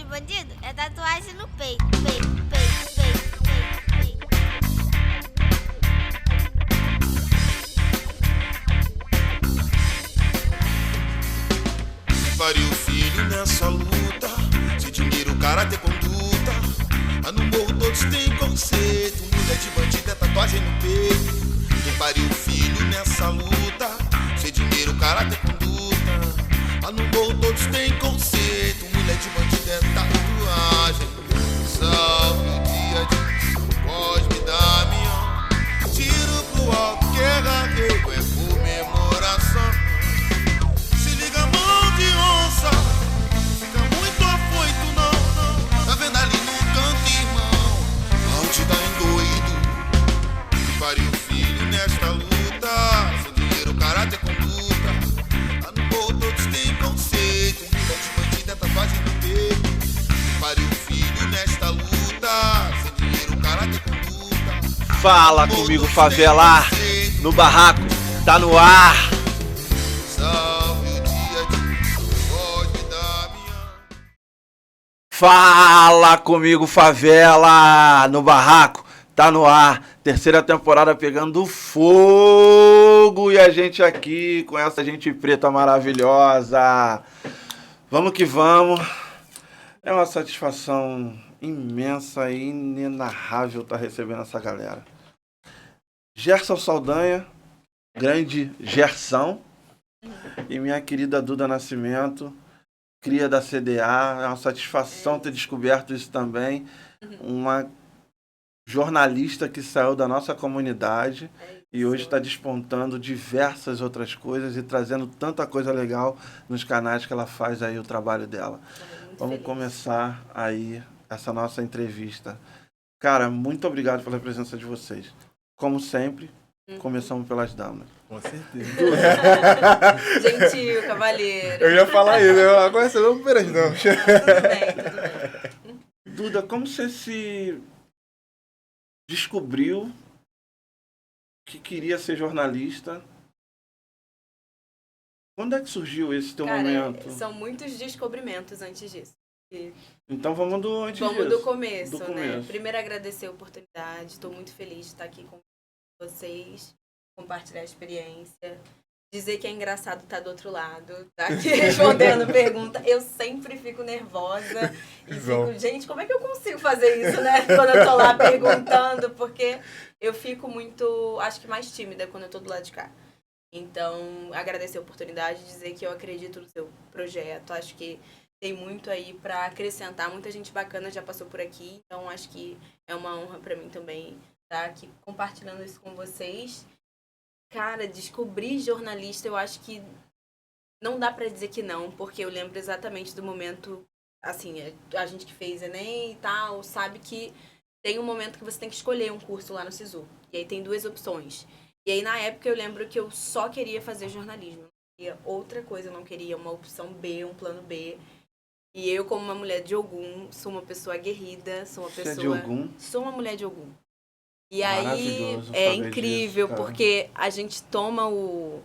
bandido é tatuagem no peito, peito, peito, peito, peito, peito. Pariu filho nessa luta, se dinheiro, caráter, conduta. No morro todos têm conceito, mulher de bandido é tatuagem no peito. Quem pariu filho nessa luta, se dinheiro, caráter, conduta. No morro todos têm conceito, mulher de bandido é tatuagem. Salve o dia de Cosme Damião, tiro pro alto, guerra, rego, é comemoração. Se liga, mão de onça, fica muito afoito, não. Tá vendo ali no canto, irmão, onde tá endoído. Que pariu filho nesta luta, sem dinheiro, caráter, conduta. Lá no morro todos têm conceito, mulher de bandido é tatuagem no peito. Que pariu filho nesta luta, sem dinheiro, caráter, conduta. Fala comigo, favela, no barraco, tá no ar. Salve o dia de Cosme Damião. Fala comigo, favela, no barraco, tá no ar. Terceira temporada pegando fogo e a gente aqui com essa gente preta maravilhosa. Vamos que vamos. É uma satisfação imensa e inenarrável estar recebendo essa galera. Gerson Saldanha, grande Gersão, e minha querida Duda Nascimento, cria da CDA. É uma satisfação ter descoberto isso também. Uma jornalista que saiu da nossa comunidade e hoje está despontando diversas outras coisas e trazendo tanta coisa legal nos canais que ela faz aí o trabalho dela. Vamos começar aí essa nossa entrevista. Cara, muito obrigado pela presença de vocês. Como sempre, começamos pelas damas. Com certeza. Gentil, cavalheiro. Eu ia falar isso, agora você não pelas não. Tudo bem, tudo bem. Duda, como você se descobriu que queria ser jornalista? Quando é que surgiu esse teu momento? São muitos descobrimentos antes disso. Então vamos do antes Vamos disso. do começo, Do né? começo. Primeiro agradecer a oportunidade, estou muito feliz de estar aqui com vocês, compartilhar a experiência, dizer que é engraçado estar do outro lado, tá aqui respondendo pergunta. Eu sempre fico nervosa e fico, gente, como é que eu consigo fazer isso, né? Quando eu tô lá perguntando, porque eu fico muito, acho que mais tímida quando eu tô do lado de cá. Então, agradecer a oportunidade, dizer que eu acredito no seu projeto, acho que tem muito aí para acrescentar, muita gente bacana já passou por aqui, então acho que é uma honra para mim também estar aqui compartilhando isso com vocês. Cara, descobrir jornalista, eu acho que não dá para dizer que não, porque eu lembro exatamente do momento, assim, a gente que fez Enem e tal, sabe que tem um momento que você tem que escolher um curso lá no SISU, e aí tem duas opções. E aí, na época, eu lembro que eu só queria fazer jornalismo. Não queria outra coisa, eu não queria uma opção B, um plano B. E eu, como uma mulher de Ogum, sou uma pessoa aguerrida, sou uma pessoa... Você é de Ogum? Sou uma mulher de Ogum. E aí, Maravilhoso é saber incrível, disso, cara. porque a gente toma um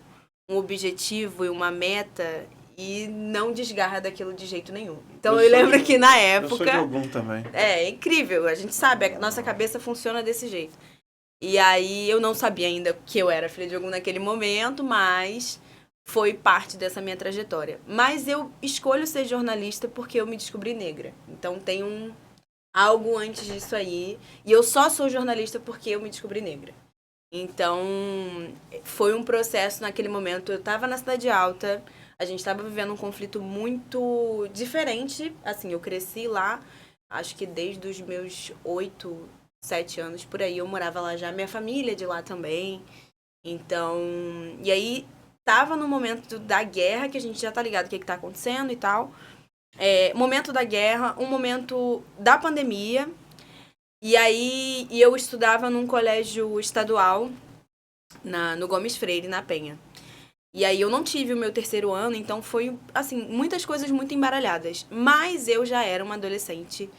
objetivo e uma meta e não desgarra daquilo de jeito nenhum. Então, eu lembro que na Eu sou de época... Ogum também. É incrível, a gente sabe, a nossa cabeça funciona desse jeito. E aí eu não sabia ainda que eu era filha de Ogum naquele momento, mas foi parte dessa minha trajetória. Mas eu escolho ser jornalista porque eu me descobri negra. Então tem algo antes disso aí. E eu só sou jornalista porque eu me descobri negra. Então foi um processo naquele momento. Eu estava na Cidade Alta, a gente estava vivendo um conflito muito diferente. Assim, eu cresci lá, acho que desde os meus 8, 7 anos, por aí, eu morava lá já, minha família é de lá também, então, e aí, tava no momento da guerra, que a gente já tá ligado o que tá acontecendo e tal, momento da guerra, um momento da pandemia, e aí, eu estudava num colégio estadual, no Gomes Freire, na Penha, e aí eu não tive o meu terceiro ano, então foi, assim, muitas coisas muito embaralhadas, mas eu já era uma adolescente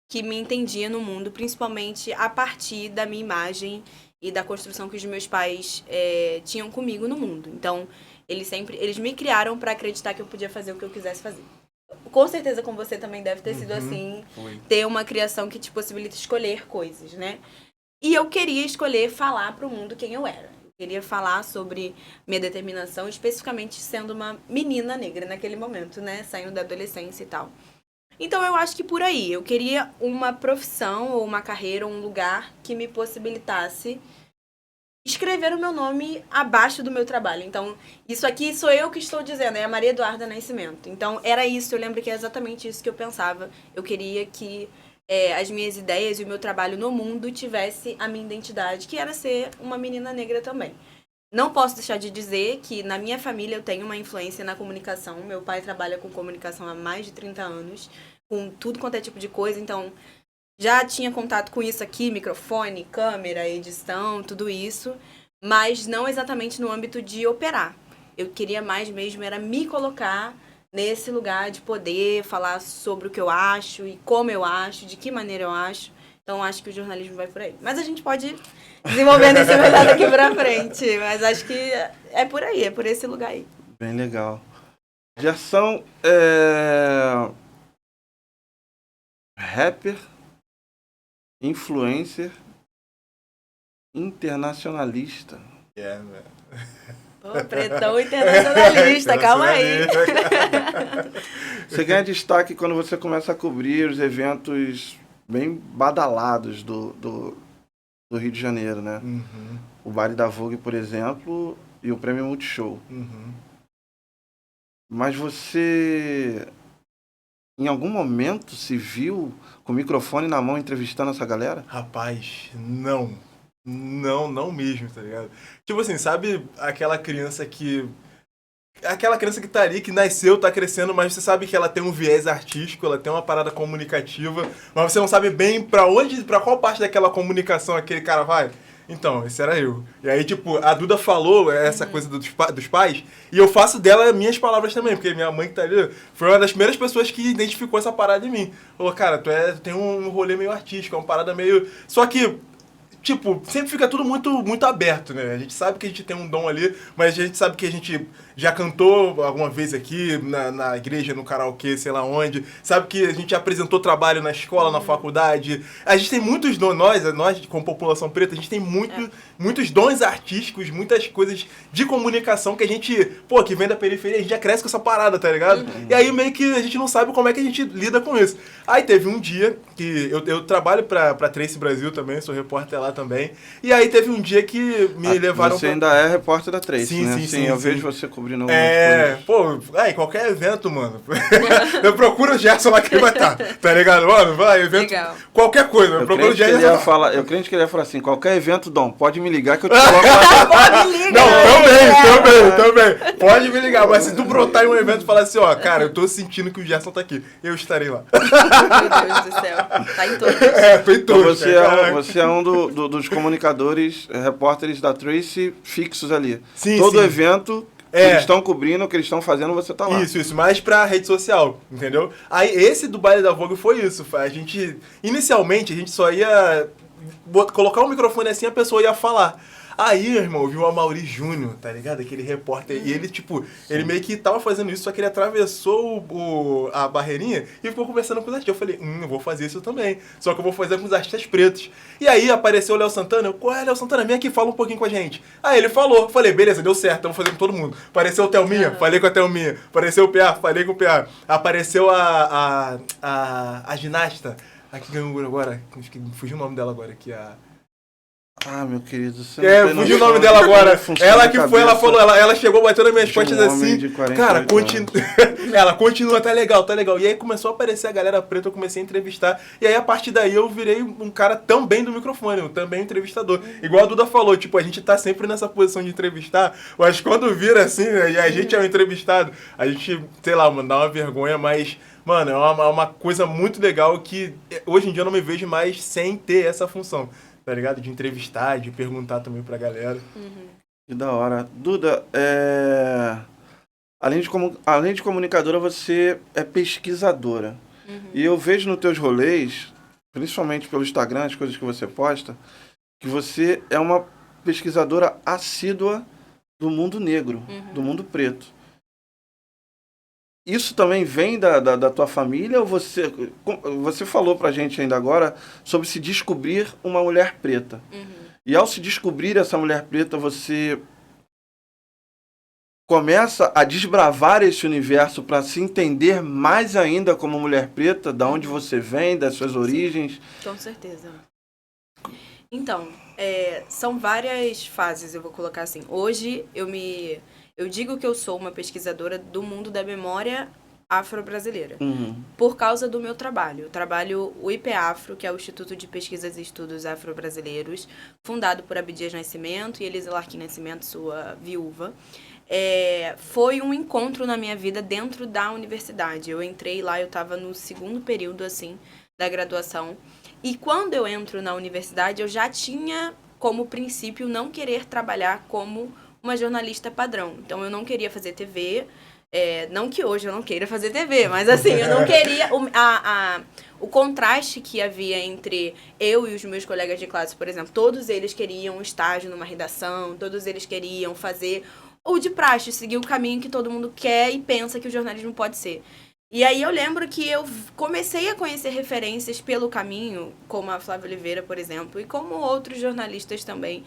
que me entendia no mundo, principalmente a partir da minha imagem e da construção que os meus pais tinham comigo no mundo. Então, eles me criaram para acreditar que eu podia fazer o que eu quisesse fazer. Com certeza com você também deve ter sido assim, Foi. ter uma criação que te possibilita escolher coisas, né? E eu queria escolher falar pro mundo quem eu era. Eu queria falar sobre minha determinação, especificamente sendo uma menina negra naquele momento, né? Saindo da adolescência e tal. Então eu acho que por aí, eu queria uma profissão ou uma carreira, ou um lugar que me possibilitasse escrever o meu nome abaixo do meu trabalho. Então, isso aqui sou eu que estou dizendo, é a Maria Eduarda Nascimento. Então, era isso, eu lembro que é exatamente isso que eu pensava. Eu queria que as minhas ideias e o meu trabalho no mundo tivesse a minha identidade, que era ser uma menina negra também. Não posso deixar de dizer que na minha família eu tenho uma influência na comunicação. Meu pai trabalha com comunicação há mais de 30 anos, com tudo quanto é tipo de coisa, então já tinha contato com isso aqui, microfone, câmera, edição, tudo isso, mas não exatamente no âmbito de operar. Eu queria mais mesmo era me colocar nesse lugar de poder falar sobre o que eu acho e como eu acho, de que maneira eu acho. Então, acho que o jornalismo vai por aí. Mas a gente pode desenvolvendo esse melhor daqui pra frente. Mas acho que é por aí, é por esse lugar aí. Bem legal. Gerson é rapper, influencer, internacionalista. Yeah, Pô, pretão internacionalista, calma aí. Você ganha destaque quando você começa a cobrir os eventos bem badalados do Rio de Janeiro, né? Uhum, O Baile da Vogue, por exemplo, e o Prêmio Multishow. uhum. Mas você, em algum momento, se viu com o microfone na mão entrevistando essa galera? Rapaz, não. Não mesmo, tá ligado? Tipo assim, sabe aquela criança que... Aquela criança que tá ali, que nasceu, tá crescendo, mas você sabe que ela tem um viés artístico, ela tem uma parada comunicativa, mas você não sabe bem pra qual parte daquela comunicação aquele cara vai. Então, esse era eu. E aí, tipo, a Duda falou essa coisa dos pais, e eu faço dela minhas palavras também, porque minha mãe que tá ali foi uma das primeiras pessoas que identificou essa parada em mim. Falou, cara, tu tem um rolê meio artístico, é uma parada meio... Só que... Tipo, sempre fica tudo muito aberto, né? A gente sabe que a gente tem um dom ali, mas a gente sabe que a gente já cantou alguma vez aqui, na igreja, no karaokê, sei lá onde. Sabe que a gente apresentou trabalho na escola, na faculdade. A gente tem muitos dons, nós como população preta, a gente tem muitos dons artísticos, muitas coisas de comunicação que a gente, pô, que vem da periferia, a gente já cresce com essa parada, tá ligado? E aí meio que a gente não sabe como é que a gente lida com isso. Aí teve um dia que eu trabalho pra Trace Brasil também, sou repórter lá também. E aí teve um dia que me levaram... Você ainda é repórter da Trace, Sim, né? sim, eu sim. vejo você cobrindo Pô, em qualquer evento, mano. Eu procuro o Gerson lá que ele vai estar, tá ligado? Mano, vai, evento, Legal. qualquer coisa. Eu procuro o Gerson. Eu crente que ele ia falar assim, qualquer evento, Dom, pode me ligar que eu te coloco lá. Pô, me liga, Não, também. Pode me ligar, mas se tu brotar em um evento e falar assim, ó, cara, eu tô sentindo que o Gerson tá aqui, eu estarei lá. Meu Deus do céu. Tá em todos. Tô em Então todos, você é um dos comunicadores, repórteres da Trace fixos ali. Sim, Todo sim. evento que eles estão cobrindo, o que eles estão fazendo, você tá lá. Isso, mais pra rede social, entendeu? Aí esse do Baile da Vogue foi isso. A gente, inicialmente, a gente só ia colocar o microfone assim e a pessoa ia falar. Aí, irmão, eu vi o Amaury Júnior, tá ligado? Aquele repórter. E ele, tipo, ele meio que tava fazendo isso, só que ele atravessou a barreirinha e ficou conversando com os artistas. Eu falei, eu vou fazer isso também. Só que eu vou fazer com os artistas pretos. E aí apareceu o Léo Santana. Eu, qual é, Léo Santana? Vem aqui, fala um pouquinho com a gente. Aí ele falou. Falei, beleza, deu certo, eu vou fazer com todo mundo. Apareceu o Thelminha, falei com a Thelminha. Apareceu o PA, falei com o PA. Apareceu a ginasta. A que ganhou agora. Fugiu o nome dela agora, que a... Ah, meu querido, você fugiu o nome dela agora. Ela que foi, ela falou, ela chegou batendo nas minhas costas assim. Cara, ela continua, tá legal. E aí começou a aparecer a galera preta, eu comecei a entrevistar. E aí a partir daí eu virei um cara também do microfone, também entrevistador. Igual a Duda falou, tipo, a gente tá sempre nessa posição de entrevistar, mas quando vira assim, né, e a gente é o entrevistado, a gente, sei lá, mano, dá uma vergonha, mas... Mano, é uma coisa muito legal que hoje em dia eu não me vejo mais sem ter essa função. Tá ligado? De entrevistar, de perguntar também pra galera. Que da hora. Duda, além de comunicadora, você é pesquisadora. E eu vejo nos teus rolês, principalmente pelo Instagram, as coisas que você posta, que você é uma pesquisadora assídua do mundo negro, do mundo preto. isso também vem da tua família ou você falou pra gente ainda agora sobre se descobrir uma mulher preta. E ao se descobrir essa mulher preta, você começa a desbravar esse universo para se entender mais ainda como mulher preta, da onde você vem, das suas origens. Com certeza. Então, são várias fases, eu vou colocar assim. Hoje, eu digo que eu sou uma pesquisadora do mundo da memória afro-brasileira, por causa do meu trabalho. Eu trabalho o IPAfro, que é o Instituto de Pesquisas e Estudos Afro-Brasileiros, fundado por Abdias Nascimento e Elisa Larquim Nascimento, sua viúva. Foi um encontro na minha vida dentro da universidade. Eu entrei lá, eu estava no segundo período, assim, da graduação. E quando eu entro na universidade, eu já tinha como princípio não querer trabalhar como uma jornalista padrão. Então, eu não queria fazer TV. Não que hoje eu não queira fazer TV, mas assim, eu não queria... O contraste que havia entre eu e os meus colegas de classe, por exemplo, todos eles queriam um estágio numa redação, todos eles queriam fazer o de praxe, seguir o caminho que todo mundo quer e pensa que o jornalismo pode ser. E aí eu lembro que eu comecei a conhecer referências pelo caminho, como a Flávia Oliveira, por exemplo, e como outros jornalistas também,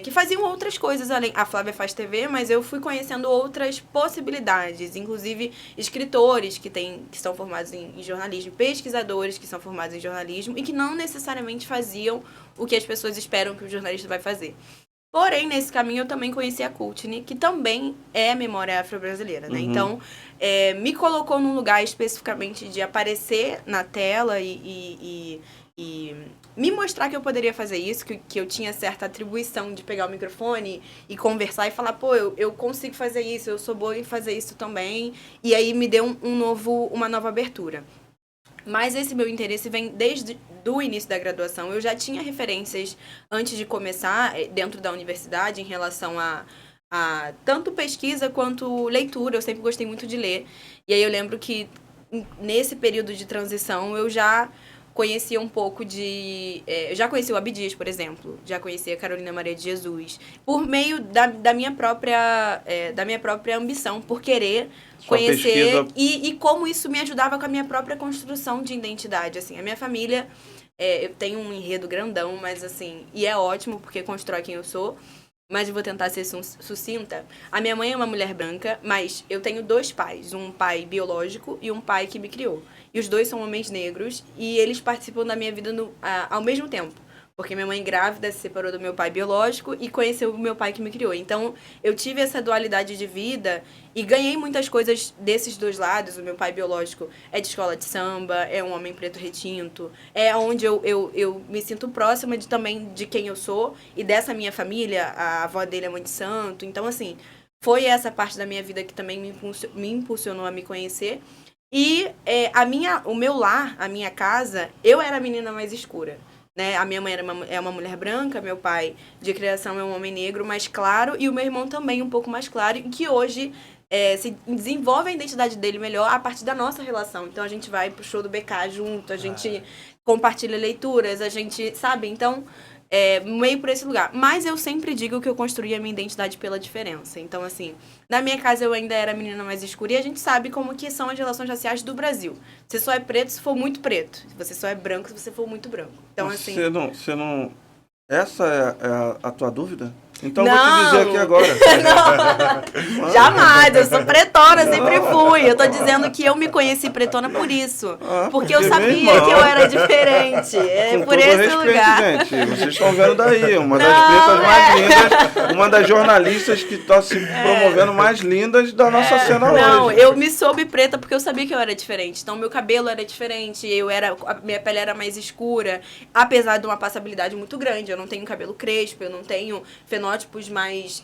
que faziam outras coisas além. A Flávia faz TV, mas eu fui conhecendo outras possibilidades, inclusive escritores que são formados em jornalismo, pesquisadores que são formados em jornalismo e que não necessariamente faziam o que as pessoas esperam que o jornalista vai fazer. Porém, nesse caminho, eu também conheci a Courtney, que também é memória afro-brasileira, né? Então, me colocou num lugar especificamente de aparecer na tela e me mostrar que eu poderia fazer isso, que eu tinha certa atribuição de pegar o microfone e conversar e falar, pô, eu consigo fazer isso, eu sou boa em fazer isso também. E aí me deu uma nova abertura. Mas esse meu interesse vem desde o início da graduação. Eu já tinha referências antes de começar dentro da universidade em relação a tanto pesquisa quanto leitura. Eu sempre gostei muito de ler. E aí eu lembro que nesse período de transição eu já conhecia um pouco eu já conheci o Abdias, por exemplo. Já conheci a Carolina Maria de Jesus. Por meio da minha própria ambição, por querer conhecer e como isso me ajudava com a minha própria construção de identidade. Assim, a minha família, eu tenho um enredo grandão, mas assim, e é ótimo porque constrói quem eu sou, mas eu vou tentar ser sucinta. A minha mãe é uma mulher branca, mas eu tenho 2 pais, um pai biológico e um pai que me criou. E os 2 são homens negros e eles participam da minha vida ao mesmo tempo. Porque minha mãe grávida se separou do meu pai biológico e conheceu o meu pai que me criou. Então, eu tive essa dualidade de vida e ganhei muitas coisas desses 2 lados. O meu pai biológico é de escola de samba, é um homem preto retinto. É onde eu me sinto próxima também de quem eu sou e dessa minha família. A avó dele é mãe de santo. Então, assim, foi essa parte da minha vida que também me impulsionou a me conhecer. E o meu lar, a minha casa, eu era a menina mais escura. Né? A minha mãe é uma mulher branca, meu pai de criação é um homem negro mais claro e o meu irmão também um pouco mais claro e que hoje se desenvolve a identidade dele melhor a partir da nossa relação. Então a gente vai pro show do BK junto, a gente compartilha leituras, a gente, sabe? Então, meio por esse lugar. Mas eu sempre digo que eu construí a minha identidade pela diferença. Então, assim, na minha casa eu ainda era a menina mais escura e a gente sabe como que são as relações raciais do Brasil. Você só é preto se for muito preto. Você só é branco se você for muito branco. Então, assim... Você não... Essa é a tua dúvida? Então não. Vou te dizer aqui agora. Não. Jamais, eu sou pretona, sempre fui. Eu tô dizendo que eu me conheci pretona por isso. Porque eu sabia que eu era diferente. Com por todo esse respeito, lugar. Gente, vocês estão vendo daí, uma das pretas mais lindas, uma das jornalistas que está se promovendo mais lindas da nossa cena hoje. Não, eu me soube preta porque eu sabia que eu era diferente. Então, meu cabelo era diferente, a minha pele era mais escura, apesar de uma passabilidade muito grande. Eu não tenho cabelo crespo, eu não tenho fenótipos mais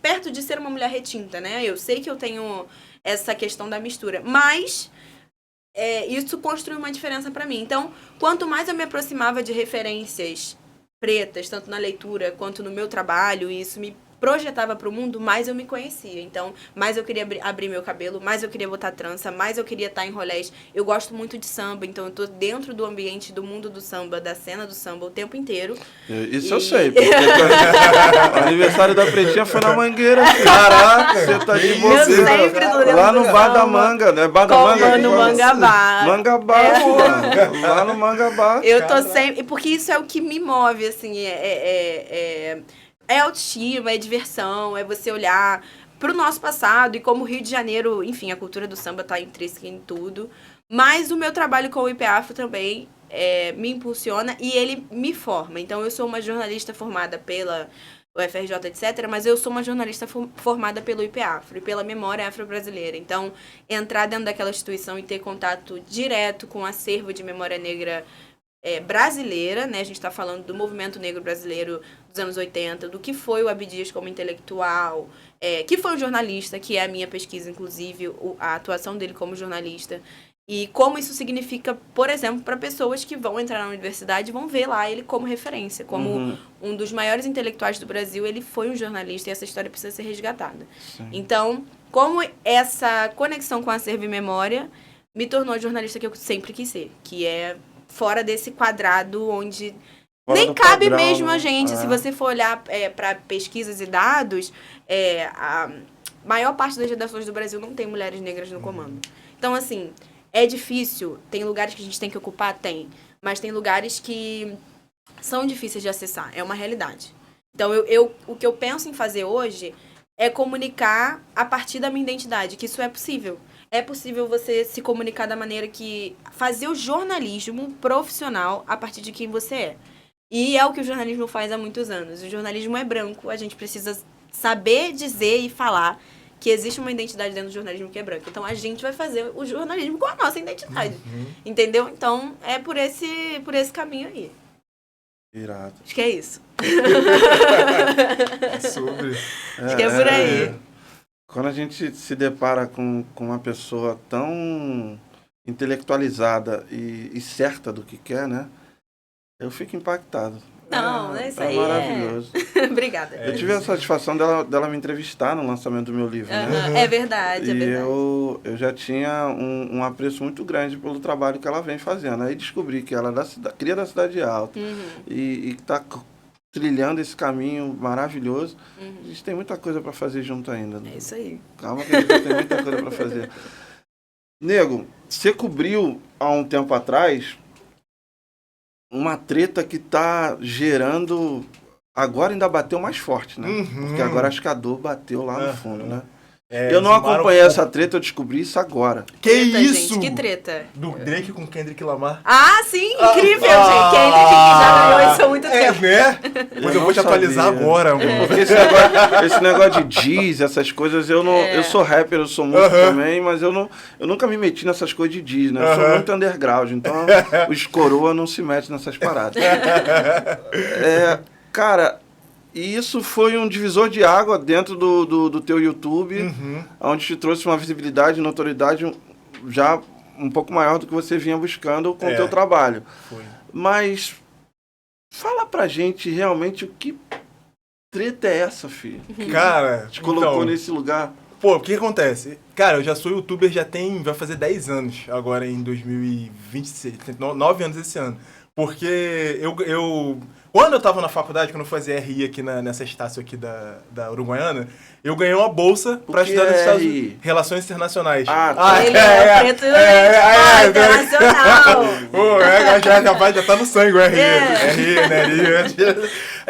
perto de ser uma mulher retinta, né? Eu sei que eu tenho essa questão da mistura, mas isso construiu uma diferença pra mim. Então, quanto mais eu me aproximava de referências pretas, tanto na leitura quanto no meu trabalho, isso me projetava pro mundo, mais eu me conhecia. Então, mais eu queria abrir meu cabelo, mais eu queria botar trança, mais eu queria estar em rolés. Eu gosto muito de samba, então eu tô dentro do ambiente do mundo do samba, da cena do samba o tempo inteiro. Isso eu sei, porque o aniversário da Pretinha foi na Mangueira. Caraca, você tá de Eu você. sempre tô dentro Lá no do Bar da samba. Manga, né? Bar da Manga. No Mangabá. Mangabá, pô. Lá no Mangabá. Eu tô sempre... Porque isso é o que me move, assim, é autoestima, é diversão, é você olhar pro nosso passado e como o Rio de Janeiro, enfim, a cultura do samba tá intrínseca em tudo. Mas o meu trabalho com o IPAFRO também me impulsiona e ele me forma. Então, eu sou uma jornalista formada pela UFRJ, etc., mas eu sou uma jornalista formada pelo IPAFRO e pela memória afro-brasileira. Então, entrar dentro daquela instituição e ter contato direto com o acervo de memória negra brasileira, né? A gente está falando do movimento negro brasileiro dos anos 80, do que foi o Abdias como intelectual, que foi um jornalista, que é a minha pesquisa, inclusive, a atuação dele como jornalista, e como isso significa, por exemplo, para pessoas que vão entrar na universidade e vão ver lá ele como referência, como um dos maiores intelectuais do Brasil, ele foi um jornalista e essa história precisa ser resgatada. Sim. Então, como essa conexão com acervo e memória me tornou a jornalista que eu sempre quis ser, que é fora desse quadrado onde nem cabe padrão, mesmo a gente. Se você for olhar para pesquisas e dados, a maior parte das redações do Brasil não tem mulheres negras no comando. Então, assim, é difícil. Tem lugares que a gente tem que ocupar? Tem. Mas tem lugares que são difíceis de acessar. É uma realidade. Então, o que eu penso em fazer hoje é comunicar a partir da minha identidade, que isso é possível. É possível você se comunicar da maneira que... Fazer o jornalismo profissional a partir de quem você é. E é o que o jornalismo faz há muitos anos. O jornalismo é branco, a gente precisa saber dizer e falar que existe uma identidade dentro do jornalismo que é branca. Então, a gente vai fazer o jornalismo com a nossa identidade. Entendeu? Então, é por esse caminho aí. Irado. Acho que é isso. Sobre. Acho que é por aí. Quando a gente se depara com uma pessoa tão intelectualizada e certa do que quer, né? Eu fico impactado. Não, isso aí maravilhoso. Obrigada. Eu tive a satisfação dela me entrevistar no lançamento do meu livro, né? É verdade, é verdade. Eu já tinha um apreço muito grande pelo trabalho que ela vem fazendo. Aí descobri que ela é cria da Cidade Alta e está trilhando esse caminho maravilhoso. A gente tem muita coisa para fazer junto ainda. É isso aí. Calma que a gente tem muita coisa para fazer. Nego, você cobriu há um tempo atrás uma treta que tá gerando... Agora ainda bateu mais forte, né? Porque agora acho que a dor bateu lá no fundo, né? Eu não acompanhei essa treta, eu descobri isso agora. Que treta, isso? Gente, que treta? Do Drake com Kendrick Lamar. Ah, sim! Incrível, gente! Kendrick já ganhou isso há muito tempo. Né? Mas eu vou te atualizar agora, mano. Porque esse negócio de diz, essas coisas, eu não... Eu sou rapper, eu sou músico também, mas eu nunca me meti nessas coisas de diz, né? Eu sou muito underground, então os coroa não se metem nessas paradas. Cara... E isso foi um divisor de água dentro do teu YouTube, onde te trouxe uma visibilidade e notoriedade já um pouco maior do que você vinha buscando com o teu trabalho. Foi. Mas fala pra gente realmente o que treta é essa, filho? Cara, te colocou nesse lugar. Pô, o que acontece? Cara, eu já sou youtuber, vai fazer 10 anos agora em 2026, 9 anos esse ano. Porque quando eu tava na faculdade, quando eu fazia RI aqui nessa Estácio aqui da Uruguaiana, eu ganhei uma bolsa pra estudar nos Estados Unidos. Relações Internacionais. Ele é preto internacional. Já tá no sangue o RI, né?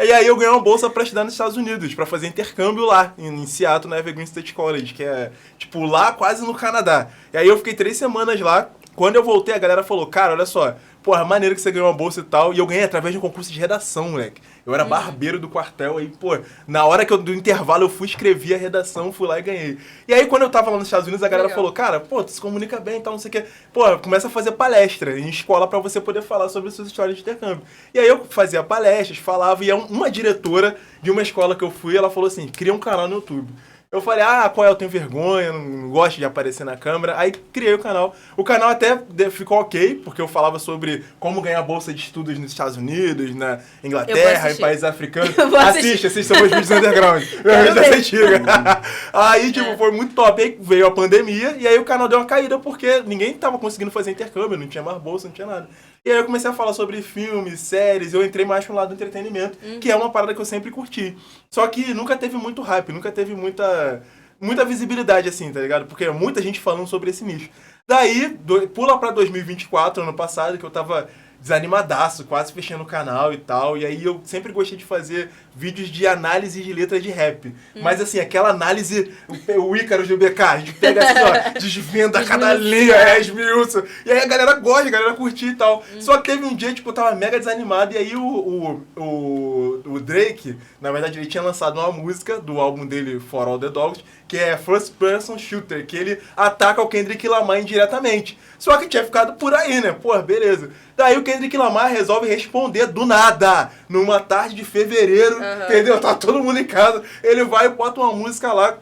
E aí eu ganhei uma bolsa pra estudar nos Estados Unidos, pra fazer intercâmbio lá, em Seattle, na Evergreen State College, que é, tipo, lá quase no Canadá. E aí eu fiquei 3 semanas lá. Quando eu voltei, a galera falou, cara, olha só, porra, maneiro que você ganhou uma bolsa e tal. E eu ganhei através de um concurso de redação, moleque. Eu era barbeiro do quartel, aí, pô, na hora do intervalo eu fui escrever a redação, fui lá e ganhei. E aí, quando eu tava lá nos Estados Unidos, a galera falou, cara, pô, tu se comunica bem e tal, não sei o quê. Pô, começa a fazer palestra em escola pra você poder falar sobre suas histórias de intercâmbio. E aí eu fazia palestras, falava, e uma diretora de uma escola que eu fui, ela falou assim, cria um canal no YouTube. Eu falei, qual é? Eu tenho vergonha, não gosto de aparecer na câmera. Aí criei o canal. O canal até ficou ok, porque eu falava sobre como ganhar bolsa de estudos nos Estados Unidos, na Inglaterra, em países africanos. Assiste são meus vídeos underground. Já antiga. Aí, tipo, foi muito top. Aí veio a pandemia e aí o canal deu uma caída, porque ninguém tava conseguindo fazer intercâmbio, não tinha mais bolsa, não tinha nada. E aí eu comecei a falar sobre filmes, séries, eu entrei mais pro lado do entretenimento, que é uma parada que eu sempre curti. Só que nunca teve muito hype, nunca teve muita visibilidade, assim, tá ligado? Porque muita gente falando sobre esse nicho. Daí, pula pra 2024, ano passado, que eu tava desanimadaço, quase fechando o canal e tal. E aí eu sempre gostei de fazer vídeos de análise de letras de rap. Mas assim, aquela análise, o Ícaro do BK, a gente pega assim, ó, desvenda cada linha, esmiuça. E aí a galera gosta, a galera curte e tal. Só que teve um dia, tipo, eu tava mega desanimado, e aí o Drake, na verdade, ele tinha lançado uma música do álbum dele, For All The Dogs, que é First Person Shooter, que ele ataca o Kendrick Lamar indiretamente. Só que tinha ficado por aí, né? Pô, beleza. Daí o Kendrick Lamar resolve responder do nada, numa tarde de fevereiro, entendeu? Tá todo mundo em casa. Ele vai e bota uma música lá,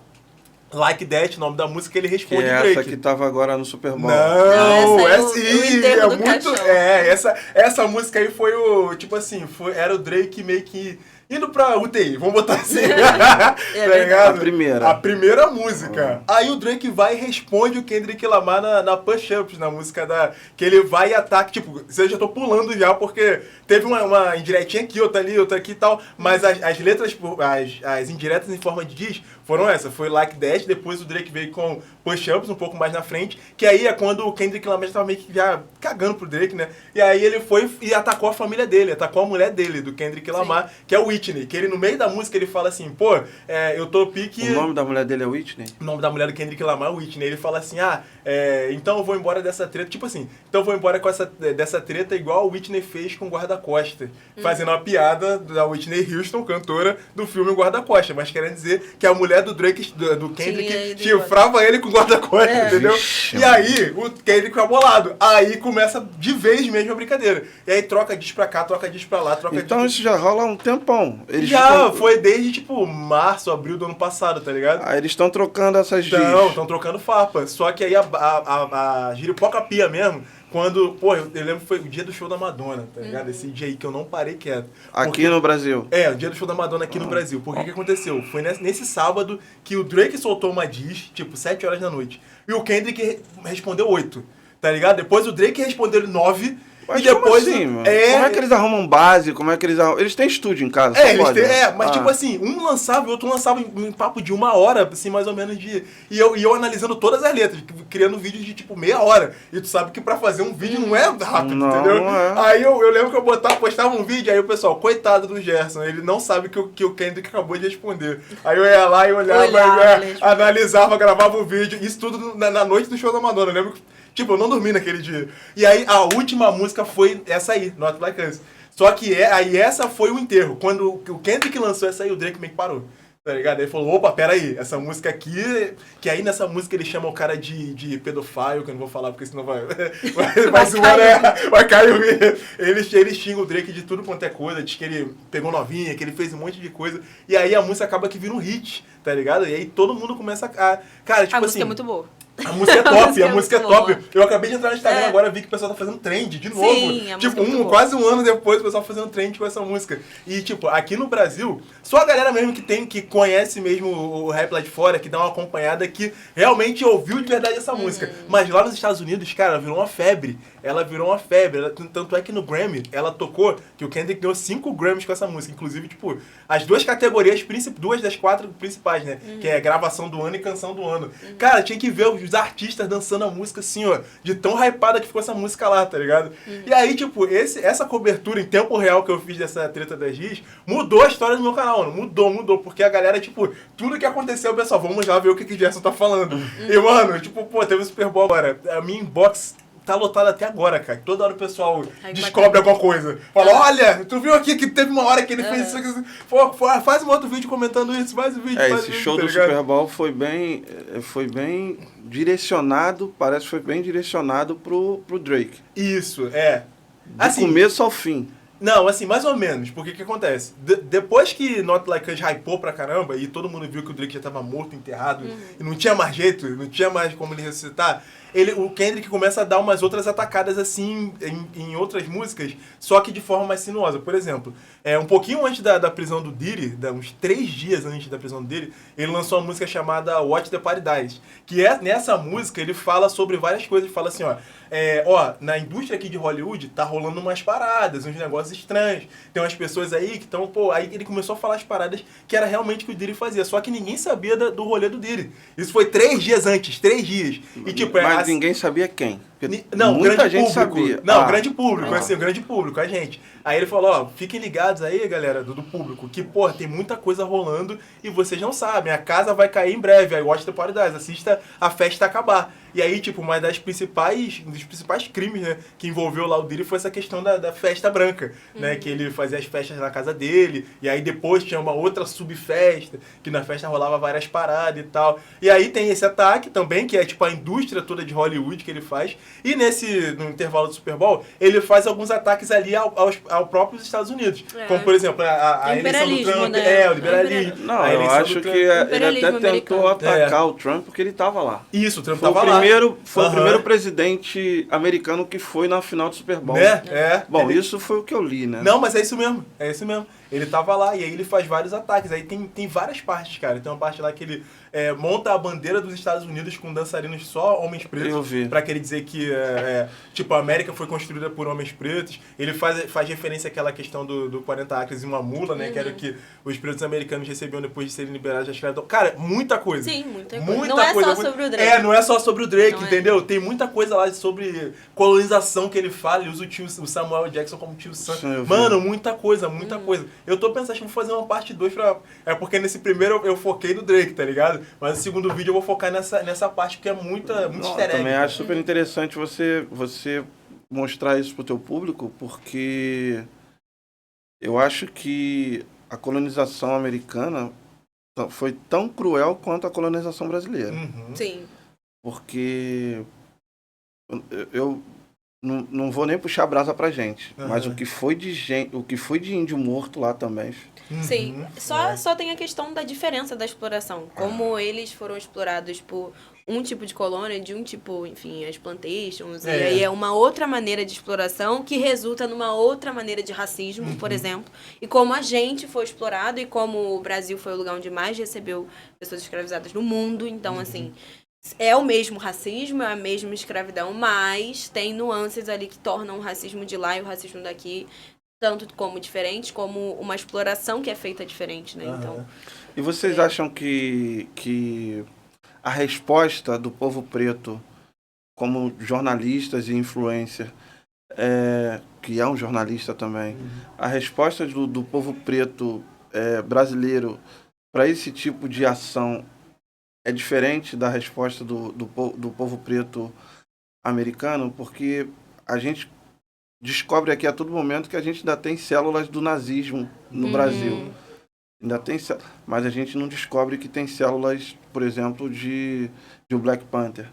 Like That, o nome da música, ele responde que é Drake. essa que tava agora no Super Bowl. Não, essa sim, é muito... essa música aí foi o... Tipo assim, era o Drake meio que... indo pra UTI, vamos botar assim. Tá ligado? A primeira música. Aí o Drake vai e responde o Kendrick Lamar na Push Ups, na música que ele vai e ataca. Tipo, eu já tô pulando já, porque teve uma indiretinha aqui, outra ali, outra aqui e tal. Mas as letras, as indiretas em forma de diz foram essa. Foi Like That, depois o Drake veio com Push Ups um pouco mais na frente. Que aí é quando o Kendrick Lamar tava meio que já cagando pro Drake, né? E aí ele foi e atacou a família dele, atacou a mulher dele, do Kendrick Lamar, que é o Whitney, que ele no meio da música ele fala assim, pô, eu tô pique... O nome da mulher dele é Whitney? O nome da mulher do Kendrick Lamar é Whitney. Ele fala assim, então eu vou embora dessa treta, tipo assim, então eu vou embora dessa treta igual a Whitney fez com o Guarda-Costa, fazendo uma piada da Whitney Houston, cantora do filme Guarda-Costa, mas querendo dizer que a mulher do Drake, do Kendrick, chifrava ele com o Guarda-Costa, entendeu? E aí, o Kendrick fica bolado. Aí começa de vez mesmo a brincadeira. E aí troca disso pra cá, troca disso pra lá, troca disso... Então isso já rola há um tempão. Foi desde, tipo, março, abril do ano passado, tá ligado? Aí eles estão trocando essas gírias. Estão trocando farpa. Só que aí a giripoca pia mesmo, quando, pô, eu lembro que foi o dia do show da Madonna, tá ligado? Esse dia aí que eu não parei quieto. Aqui no Brasil? O dia do show da Madonna aqui no Brasil. Porque o que aconteceu? Foi nesse sábado que o Drake soltou uma diss, tipo, 7 horas da noite. E o Kendrick respondeu 8, tá ligado? Depois o Drake respondeu 9. Mas e depois, como assim, mano? Como é que eles arrumam base? Como é que eles arrumam... Eles têm estúdio em casa, mas tipo assim, um lançava e o outro lançava em papo de 1 hora, assim, mais ou menos de... E eu analisando todas as letras, criando vídeos de tipo meia hora. E tu sabe que pra fazer um vídeo não é rápido, entendeu? Não é. Aí eu lembro que eu postava um vídeo, aí o pessoal, coitado do Gerson, ele não sabe que o Kendrick acabou de responder. Aí eu ia lá e olhava, analisava, gravava o vídeo, isso tudo na noite do show da Madonna. Eu lembro que, tipo, eu não dormi naquele dia. E aí a última música foi essa aí, Not Like Us. Só que aí essa foi o enterro. Quando o Kendrick lançou essa aí, o Drake meio que parou. Tá ligado? Aí ele falou, opa, peraí, essa música aqui... Que aí nessa música ele chama o cara de pedofile, que eu não vou falar porque senão vai cair. Ele xinga o Drake de tudo quanto é coisa, diz que ele pegou novinha, que ele fez um monte de coisa. E aí a música acaba que vira um hit, tá ligado? E aí todo mundo começa a... Cara, tipo assim... A música é muito boa. A música é top, a música é top. Eu acabei de entrar no Instagram agora, vi que o pessoal tá fazendo trend de novo. Sim, a tipo, música é quase um ano depois, o pessoal fazendo trend com essa música. E, tipo, aqui no Brasil, só a galera mesmo que conhece mesmo o rap lá de fora, que dá uma acompanhada, que realmente ouviu de verdade essa música. Mas lá nos Estados Unidos, cara, ela virou uma febre. Tanto é que no Grammy, ela tocou, que o Kendrick ganhou 5 Grammys com essa música. Inclusive, tipo, as duas categorias, 2 das 4 principais, né? Que é gravação do ano e canção do ano. Cara, tinha que ver os artistas dançando a música assim, ó, de tão hypada que ficou essa música lá, tá ligado? E aí, tipo, essa cobertura em tempo real que eu fiz dessa treta das Giz, mudou a história do meu canal, mano. Mudou, porque a galera, tipo, tudo que aconteceu, pessoal, vamos lá ver o que o Gerson tá falando. E, mano, tipo, pô, teve o Super Bowl agora, a minha inbox tá lotada até agora, cara. Toda hora o pessoal descobre alguma coisa. Fala, olha, tu viu aqui que teve uma hora que ele fez isso. Faz um outro vídeo comentando isso, faz um vídeo. Esse show do Super Bowl foi bem direcionado, parece que foi bem direcionado pro Drake. Isso, é. Do começo ao fim. Não, assim, mais ou menos, porque o que acontece? Depois que Not Like Us hypou pra caramba e todo mundo viu que o Drake já tava morto, enterrado, e não tinha mais jeito, não tinha mais como ele ressuscitar, o Kendrick começa a dar umas outras atacadas assim em outras músicas, só que de forma mais sinuosa. Por exemplo, um pouquinho antes da prisão do Diddy, uns 3 dias antes da prisão do Diddy, ele lançou uma música chamada Watch the Paradise, que nessa música ele fala sobre várias coisas, ele fala assim, na indústria aqui de Hollywood tá rolando umas paradas, uns negócios estranhos, tem umas pessoas aí que estão, aí ele começou a falar as paradas que era realmente o que o Diddy fazia, só que ninguém sabia do rolê do Diddy. Isso foi 3 dias antes, 3 dias. E tipo, Mas ninguém sabia quem. Não, muita grande gente público. sabia. Não, grande público, Ah. assim, o grande público, a gente. Aí ele falou, fiquem ligados aí, galera, do público, que, porra, tem muita coisa rolando e vocês não sabem, a casa vai cair em breve, aí Watch the Paradise, assista a festa acabar. E aí, tipo, um dos principais crimes, né, que envolveu lá o Diddy foi essa questão da festa branca, né, que ele fazia as festas na casa dele, e aí depois tinha uma outra subfesta, que na festa rolava várias paradas e tal. E aí tem esse ataque também, que é, tipo, a indústria toda de Hollywood que ele faz, e no intervalo do Super Bowl, ele faz alguns ataques ali ao próprios Estados Unidos. Como, por exemplo, a eleição do Trump. Né? O liberalismo. Não, a eu eleição acho do que Trump. ele até tentou americano. atacar o Trump porque ele tava lá. Isso, o Trump Foi tava o primeiro, foi Aham. o primeiro presidente americano que foi na final do Super Bowl. Né? Bom, isso foi o que eu li, né? Não, mas é isso mesmo. Ele tava lá e aí ele faz vários ataques. Aí tem várias partes, cara. Tem uma parte lá que ele monta a bandeira dos Estados Unidos com dançarinos só homens pretos. Eu vi. Pra querer dizer que, tipo, a América foi construída por homens pretos. Ele faz referência àquela questão do 40 acres e uma mula, né? Que era o que os pretos americanos recebiam depois de serem liberados da escravidão. Cara, muita coisa. Sim, muita coisa. Não é só sobre o Drake. Não é só sobre o Drake, Não é. entendeu? Tem muita coisa lá sobre colonização que ele fala. Ele usa o Samuel Jackson como tio Sam. Sim, eu vi. Mano, muita coisa. Eu tô pensando que vou fazer uma parte 2 porque nesse primeiro eu foquei no Drake, tá ligado? Mas no segundo vídeo eu vou focar nessa parte que é muito Não, easter egg. também acho super interessante você mostrar isso pro teu público, porque eu acho que a colonização americana foi tão cruel quanto a colonização brasileira. Uhum. Sim. Porque eu não vou nem puxar a brasa pra gente, mas Aham. o que foi de índio morto lá também. Sim, só tem a questão da diferença da exploração. Como eles foram explorados por um tipo de colônia, de um tipo, enfim, as plantations. E aí é uma outra maneira de exploração que resulta numa outra maneira de racismo, por exemplo. E como a gente foi explorado e como o Brasil foi o lugar onde mais recebeu pessoas escravizadas no mundo. Então, assim, é o mesmo racismo, é a mesma escravidão, mas tem nuances ali que tornam o racismo de lá e o racismo daqui tanto como diferente, como uma exploração que é feita diferente, né? Então, E vocês acham que a resposta do povo preto, como jornalistas e influencer, que é um jornalista também, a resposta do povo preto brasileiro para esse tipo de ação é diferente da resposta do povo preto americano? Porque a gente descobre aqui a todo momento que a gente ainda tem células do nazismo no Brasil. Ainda tem mas a gente não descobre que tem células, por exemplo, de Black Panther.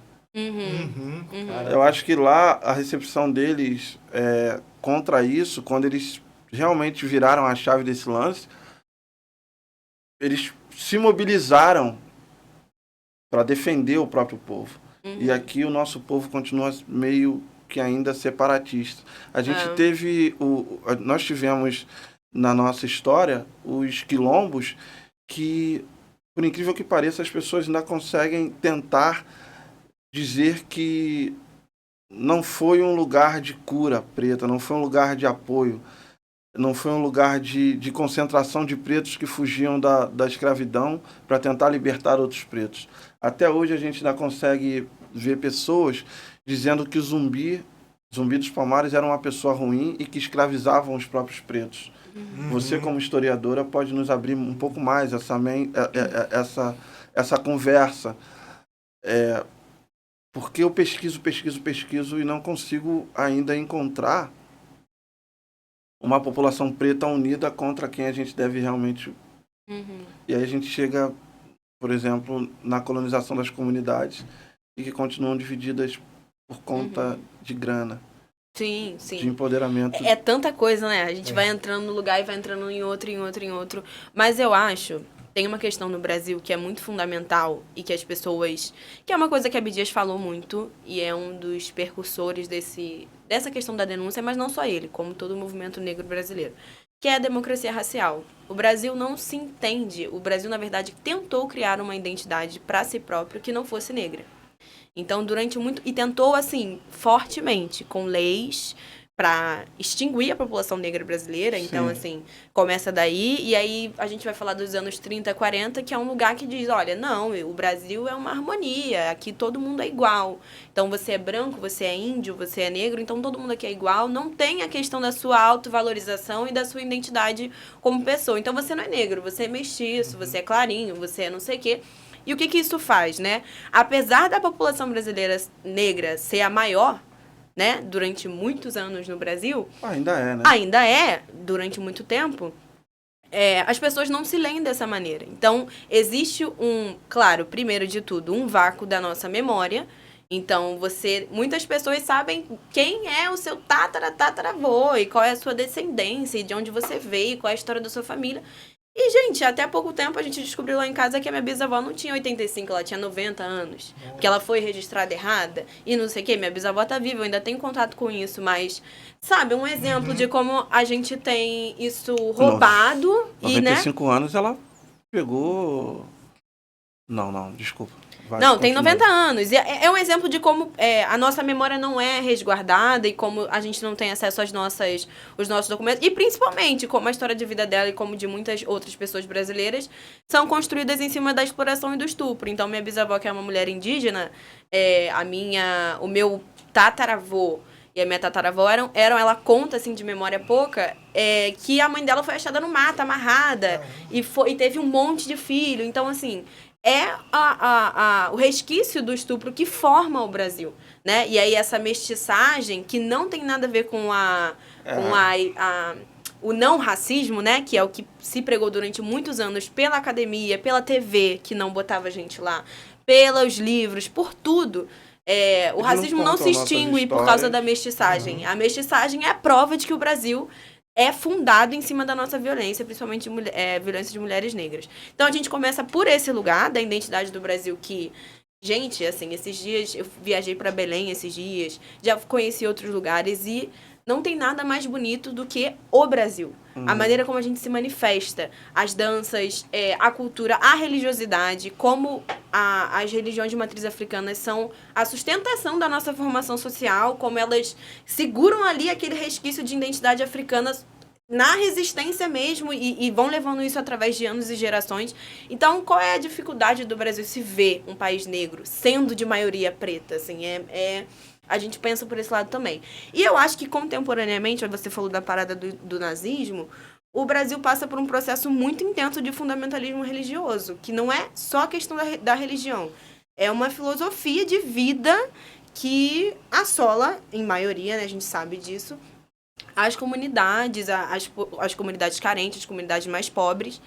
Eu acho que lá a recepção deles contra isso, quando eles realmente viraram a chave desse lance, eles se mobilizaram para defender o próprio povo. E aqui o nosso povo continua meio que ainda separatista. A gente nós tivemos na nossa história os quilombos que, por incrível que pareça, as pessoas ainda conseguem tentar dizer que não foi um lugar de cura preta, não foi um lugar de apoio, não foi um lugar de concentração de pretos que fugiam da escravidão para tentar libertar outros pretos. Até hoje a gente ainda consegue ver pessoas dizendo que o Zumbi dos Palmares era uma pessoa ruim e que escravizavam os próprios pretos. Você, como historiadora, pode nos abrir um pouco mais essa conversa. Porque eu pesquiso e não consigo ainda encontrar uma população preta unida contra quem a gente deve realmente... E aí a gente chega, por exemplo, na colonização das comunidades e que continuam divididas por conta de grana. Sim, de sim. empoderamento. É tanta coisa, né? A gente vai entrando no lugar e vai entrando em outro, em outro, em outro. Mas eu acho, tem uma questão no Brasil que é muito fundamental e que as pessoas... Que é uma coisa que a Abdias falou muito e é um dos percursores dessa questão da denúncia, mas não só ele, como todo o movimento negro brasileiro, que é a democracia racial. O Brasil não se entende. O Brasil, na verdade, tentou criar uma identidade para si próprio que não fosse negra. Então, durante muito... E tentou, assim, fortemente, com leis para extinguir a população negra brasileira. Então, assim, começa daí. E aí, a gente vai falar dos anos 30, 40, que é um lugar que diz, olha, não, o Brasil é uma harmonia. Aqui todo mundo é igual. Então, você é branco, você é índio, você é negro. Então, todo mundo aqui é igual. Não tem a questão da sua autovalorização e da sua identidade como pessoa. Então, você não é negro, você é mestiço, você é clarinho, você é não sei o quê. E o que isso faz, né? Apesar da população brasileira negra ser a maior, né, durante muitos anos no Brasil... Ainda é, né? Ainda é, durante muito tempo. As pessoas não se leem dessa maneira. Então, existe claro, primeiro de tudo, um vácuo da nossa memória. Então, muitas pessoas sabem quem é o seu tataravô e qual é a sua descendência, e de onde você veio, qual é a história da sua família. E, gente, até há pouco tempo a gente descobriu lá em casa que a minha bisavó não tinha 85, ela tinha 90 anos. Porque ela foi registrada errada e não sei o quê. Minha bisavó tá viva, eu ainda tenho contato com isso, mas... Sabe, um exemplo de como a gente tem isso roubado e, né? 95 anos ela pegou... Não, desculpa. Vai, não, tem continua. 90 anos. E é um exemplo de como a nossa memória não é resguardada e como a gente não tem acesso os nossos documentos. E principalmente como a história de vida dela e como de muitas outras pessoas brasileiras são construídas em cima da exploração e do estupro. Então, minha bisavó, que é uma mulher indígena, o meu tataravô e a minha tataravó ela conta, assim, de memória pouca, que a mãe dela foi achada no mato, amarrada, e teve um monte de filho. Então, assim... o resquício do estupro que forma o Brasil, né? E aí essa mestiçagem, que não tem nada a ver com o não racismo, né? Que é o que se pregou durante muitos anos pela academia, pela TV, que não botava gente lá, pelos livros, por tudo. O racismo não se extingue por causa da mestiçagem. A mestiçagem é a prova de que o Brasil... é fundado em cima da nossa violência, principalmente violência de mulheres negras. Então, a gente começa por esse lugar da identidade do Brasil que... Gente, assim, esses dias... Eu viajei para Belém esses dias, já conheci outros lugares e não tem nada mais bonito do que o Brasil. A maneira como a gente se manifesta, as danças, a cultura, a religiosidade, como as religiões de matriz africana são a sustentação da nossa formação social, como elas seguram ali aquele resquício de identidade africana na resistência mesmo e vão levando isso através de anos e gerações. Então, qual é a dificuldade do Brasil se ver um país negro, sendo de maioria preta? Assim, a gente pensa por esse lado também. E eu acho que, contemporaneamente, você falou da parada do nazismo, o Brasil passa por um processo muito intenso de fundamentalismo religioso, que não é só a questão da religião. É uma filosofia de vida que assola, em maioria, né, a gente sabe disso, as comunidades, as comunidades carentes, as comunidades mais pobres,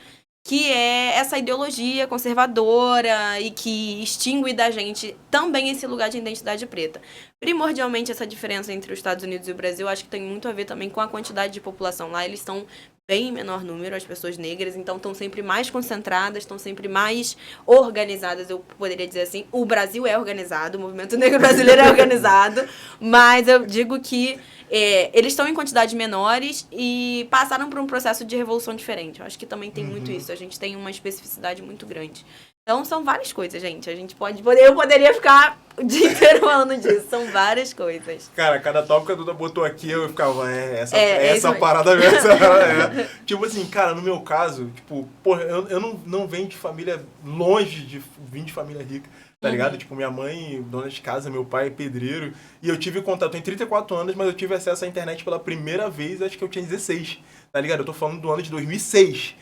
que é essa ideologia conservadora e que extingue da gente também esse lugar de identidade preta. Primordialmente, essa diferença entre os Estados Unidos e o Brasil, acho que tem muito a ver também com a quantidade de população. Lá eles estão bem em menor número, as pessoas negras, então estão sempre mais concentradas, estão sempre mais organizadas, eu poderia dizer assim. O Brasil é organizado, o movimento negro brasileiro é organizado, mas eu digo que eles estão em quantidades menores e passaram por um processo de revolução diferente. Eu acho que também tem muito isso, a gente tem uma especificidade muito grande. Então, são várias coisas, gente. Eu poderia ficar o dia inteiro falando disso. São várias coisas. Cara, cada tópico que a Duda botou aqui, eu ficava, essa parada mesmo. Tipo assim, cara, no meu caso, tipo, porra, eu não venho de família longe de vir de família rica, tá ligado? Tipo, minha mãe, dona de casa, meu pai, pedreiro. E eu tive contato, eu tenho 34 anos, mas eu tive acesso à internet pela primeira vez, acho que eu tinha 16, tá ligado? Eu tô falando do ano de 2006.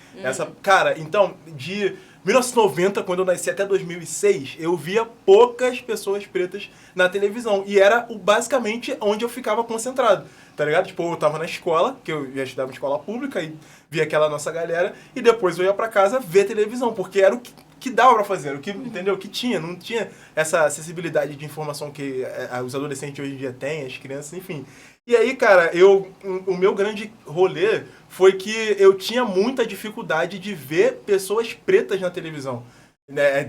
Cara, então, de 1990, quando eu nasci, até 2006, eu via poucas pessoas pretas na televisão. E era basicamente onde eu ficava concentrado, tá ligado? Tipo, eu tava na escola, que eu já estudava em escola pública, e via aquela nossa galera, e depois eu ia pra casa ver televisão, porque era o que dava pra fazer, o que, entendeu? O que tinha, não tinha essa acessibilidade de informação que os adolescentes hoje em dia têm, as crianças, enfim. E aí, cara, o meu grande rolê foi que eu tinha muita dificuldade de ver pessoas pretas na televisão. Né,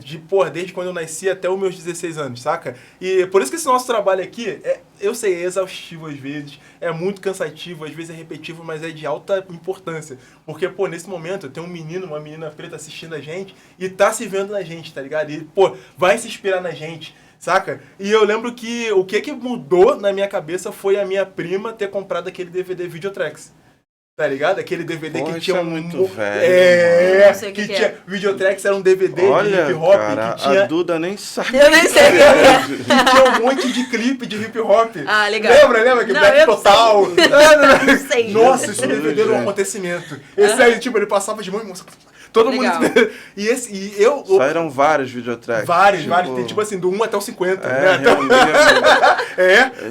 desde quando eu nasci até os meus 16 anos, saca? E por isso que esse nosso trabalho aqui, eu sei, é exaustivo às vezes, é muito cansativo, às vezes é repetitivo, mas é de alta importância. Porque, pô, nesse momento tem um menino, uma menina preta assistindo a gente e tá se vendo na gente, tá ligado? E, pô, vai se inspirar na gente, saca? E eu lembro que o que mudou na minha cabeça foi a minha prima ter comprado aquele DVD Videotracks. Tá ligado? Aquele DVD Porra, que tinha muito velho. Não sei o que tinha. Videotracks era um DVD Olha, de hip hop cara, que tinha. a Duda nem sabe. Eu nem sei o que é. Que tinha um monte de clipe de hip hop. Ah, legal. Lembra? Que Não, Black eu Total. Não sei. Nossa, esse DVD era um acontecimento. Esse aí, tipo, ele passava de mão em mão. Todo Legal. mundo. E eu. Saíram vários videotracks. Vários. Tem, tipo assim, do 1 até o 50. né?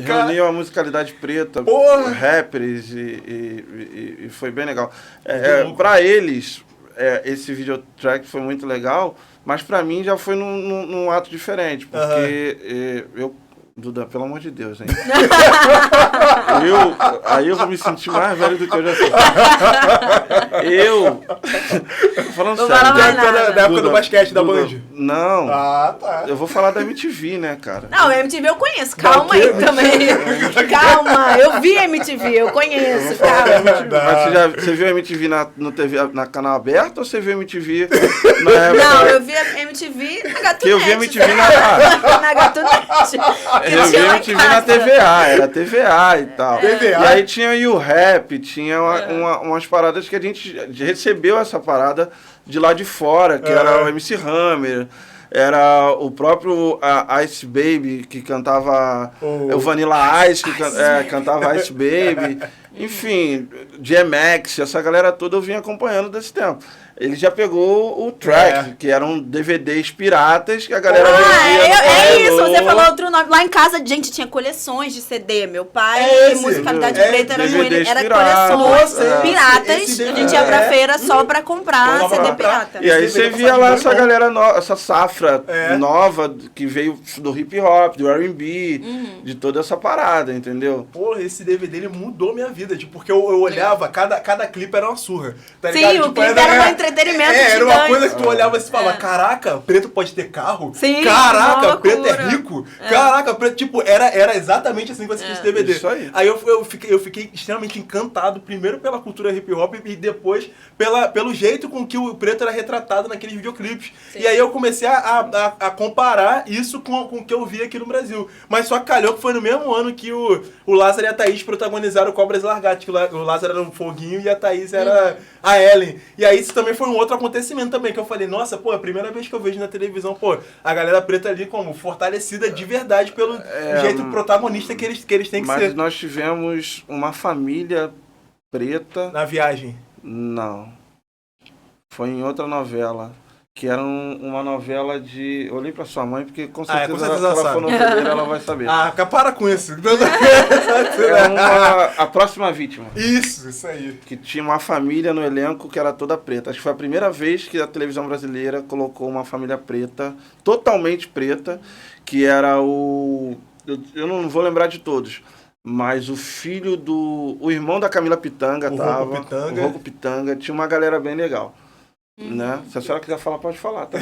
Reuniu a musicalidade preta, Porra. rappers e foi bem legal. Pra eles, esse videotrack foi muito legal, mas pra mim já foi num ato diferente, porque eu... Duda, pelo amor de Deus, hein? Aí eu vou me sentir mais velho do que eu já sou. Falando Não sério. fala mais nada. Da época do basquete, da Band. Não. Ah, tá. Eu vou falar da MTV, né, cara? Não, MTV eu conheço, calma aí também. Calma, eu vi MTV, eu conheço, calma. Mas você viu a MTV no TV, na canal aberto ou você viu a MTV na época? Não, eu vi a MTV na Gatunete. Que eu vi a MTV na Gatunete. Eu vi a MTV na TVA, era TVA e tal. TVA. E aí tinha aí o rap, tinha umas paradas que a gente recebeu essa parada de lá de fora, que era o MC Hammer, era o próprio Ice Baby, que cantava o Vanilla Ice, que cantava Ice Baby. Enfim, DMX, essa galera toda eu vim acompanhando desse tempo. Ele já pegou o track, que eram DVDs piratas que a galera vendia. Isso, você falou outro nome. Lá em casa, gente, tinha coleções de CD. Meu pai, musicalidade preta, era com ele. Era coleções piratas. A gente ia pra feira só pra comprar CD pirata. E aí você via lá essa galera, essa safra nova que veio do hip hop, do R&B, de toda essa parada, entendeu? Porra, esse DVD ele mudou minha vida, tipo, porque eu olhava, cada clipe era uma surra. Tá ligado? Sim, o clipe era um entretenimento era uma gigante. coisa que tu olhava e você falava, caraca, preto pode ter carro? Sim, Caraca, preto é rico? Caraca, preto, tipo, era exatamente assim que você fez esse DVD. Isso aí. Aí eu fiquei extremamente encantado, primeiro pela cultura hip hop e depois pelo jeito com que o preto era retratado naqueles videoclipes. Sim. E aí eu comecei a comparar isso com o que eu vi aqui no Brasil. Mas só calhou que foi no mesmo ano que o Lázaro e a Thaís protagonizaram o Cobras Largatas, que o Lázaro era um foguinho e a Thaís era a Ellen. E aí isso também foi um outro acontecimento também, que eu falei, nossa, pô, é a primeira vez que eu vejo na televisão, pô, a galera preta ali como fortalecida de verdade pelo jeito protagonista que eles têm que ser. Mas nós tivemos uma família preta... Na viagem. Não. Foi em outra novela. Que era uma novela de... Eu olhei pra sua mãe, porque com certeza, ela se ela sabe. for noveleira, ela vai saber. Para com isso. A Próxima Vítima. Isso aí. Que tinha uma família no elenco que era toda preta. Acho que foi a primeira vez que a televisão brasileira colocou uma família preta, totalmente preta, que era o... Eu não vou lembrar de todos, mas o filho do... O irmão da Camila Pitanga tava. O Rocco Pitanga. Tinha uma galera bem legal. Né? Se a senhora quiser falar, pode falar, tá?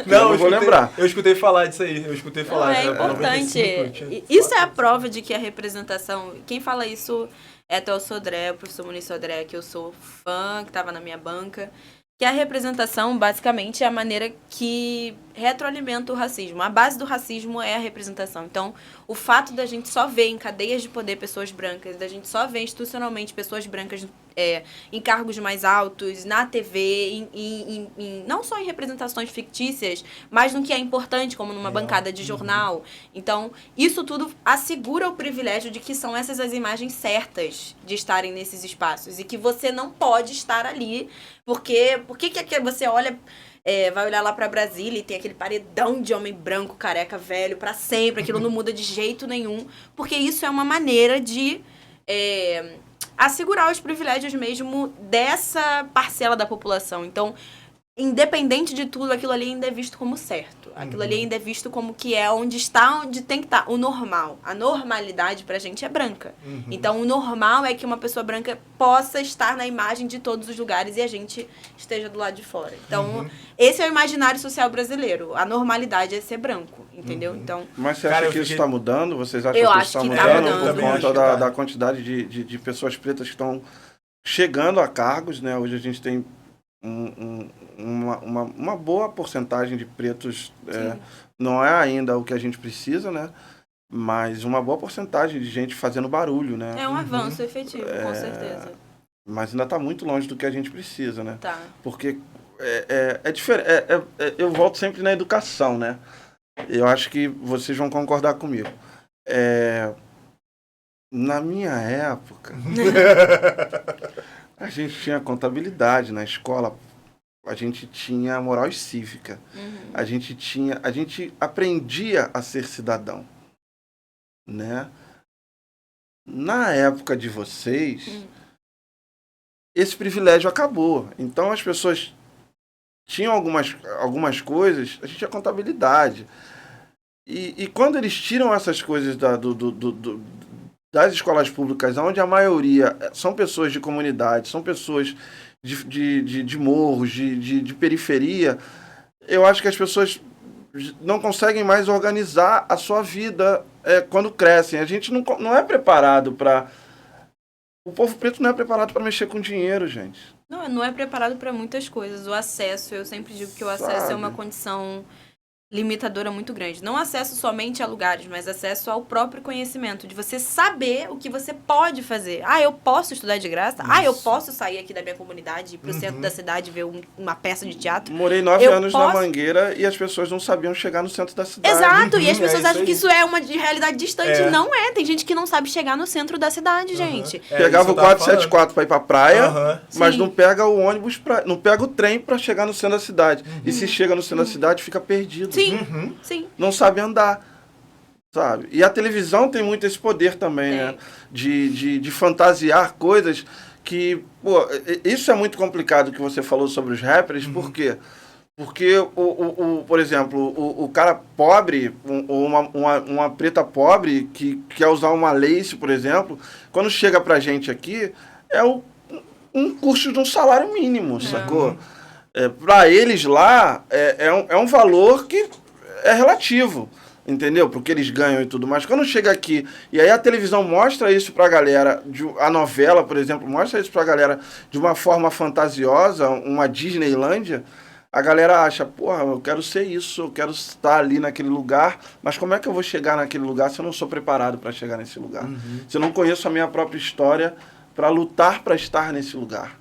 Não, eu vou lembrar. Eu escutei falar disso aí. É importante. Isso é a prova de que a representação... Quem fala isso é até o Sodré, o professor Muniz Sodré, que eu sou fã, que estava na minha banca. Que a representação, basicamente, é a maneira que retroalimenta o racismo. A base do racismo é a representação. Então, o fato da gente só ver em cadeias de poder pessoas brancas, da gente só ver institucionalmente pessoas brancas em cargos mais altos, na TV, não só em representações fictícias, mas no que é importante, como numa bancada de jornal. Então, isso tudo assegura o privilégio de que são essas as imagens certas de estarem nesses espaços e que você não pode estar ali, porque que você olha... vai olhar lá pra Brasília e tem aquele paredão de homem branco, careca, velho, pra sempre. Aquilo não muda de jeito nenhum. Porque isso é uma maneira de assegurar os privilégios mesmo dessa parcela da população. Então, independente de tudo, aquilo ali ainda é visto como certo. Aquilo ali ainda é visto como que é onde está, onde tem que estar. O normal. A normalidade pra gente é branca. Então, o normal é que uma pessoa branca possa estar na imagem de todos os lugares e a gente esteja do lado de fora. Então, esse é o imaginário social brasileiro. A normalidade é ser branco, entendeu? Então, Mas você Cara, acha eu que isso fiquei- está mudando? Vocês acham Eu que acho isso está que mudando, tá mudando. por Também acho conta que tá. da quantidade de pessoas pretas que estão chegando a cargos, né? Hoje a gente tem uma boa porcentagem de pretos, não é ainda o que a gente precisa, né? Mas uma boa porcentagem de gente fazendo barulho, né? é um avanço efetivo, com certeza. Mas ainda está muito longe do que a gente precisa, né? Tá. Porque é diferente. Eu volto sempre na educação, né? Eu acho que vocês vão concordar comigo. Na minha época, a gente tinha contabilidade na escola, a gente tinha moral e cívica, a gente aprendia a ser cidadão, né? Na época de vocês, esse privilégio acabou. Então as pessoas tinham algumas coisas, a gente tinha contabilidade. E quando eles tiram essas coisas das escolas públicas, onde a maioria são pessoas de comunidade, são pessoas de morros, de periferia, eu acho que as pessoas não conseguem mais organizar a sua vida quando crescem. A gente não é preparado para... O povo preto não é preparado para mexer com dinheiro, gente. Não é preparado para muitas coisas. O acesso, eu sempre digo que o acesso é uma condição limitadora muito grande. Não acesso somente a lugares, mas acesso ao próprio conhecimento, de você saber o que você pode fazer. Eu posso estudar de graça? Eu posso sair aqui da minha comunidade, ir pro centro da cidade, ver uma peça de teatro? Morei 9 anos na Mangueira e as pessoas não sabiam chegar no centro da cidade. Exato, e as pessoas isso acham aí. que isso é uma realidade distante. Não é, tem gente que não sabe chegar no centro da cidade, gente. Pegava o 474 para ir pra praia, mas Sim. não pega o ônibus, não pega o trem para chegar no centro da cidade. E se chega no centro da cidade, fica perdido. Sim, sim. Não sabe andar, sabe? E a televisão tem muito esse poder também, Tem. né? De fantasiar coisas que... Pô, isso é muito complicado que você falou sobre os rappers, por quê? Porque, por exemplo, o cara pobre, uma preta pobre, que quer usar uma lace, por exemplo, quando chega pra gente aqui, é um custo de um salário mínimo, sacou? Pra eles lá, é um valor que é relativo, entendeu? Porque eles ganham e tudo mais. Quando chega aqui, e aí a televisão mostra isso pra galera, a novela, por exemplo, mostra isso pra galera de uma forma fantasiosa, uma Disneylândia, a galera acha, porra, eu quero ser isso, eu quero estar ali naquele lugar, mas como é que eu vou chegar naquele lugar se eu não sou preparado para chegar nesse lugar? Se eu não conheço a minha própria história para lutar para estar nesse lugar?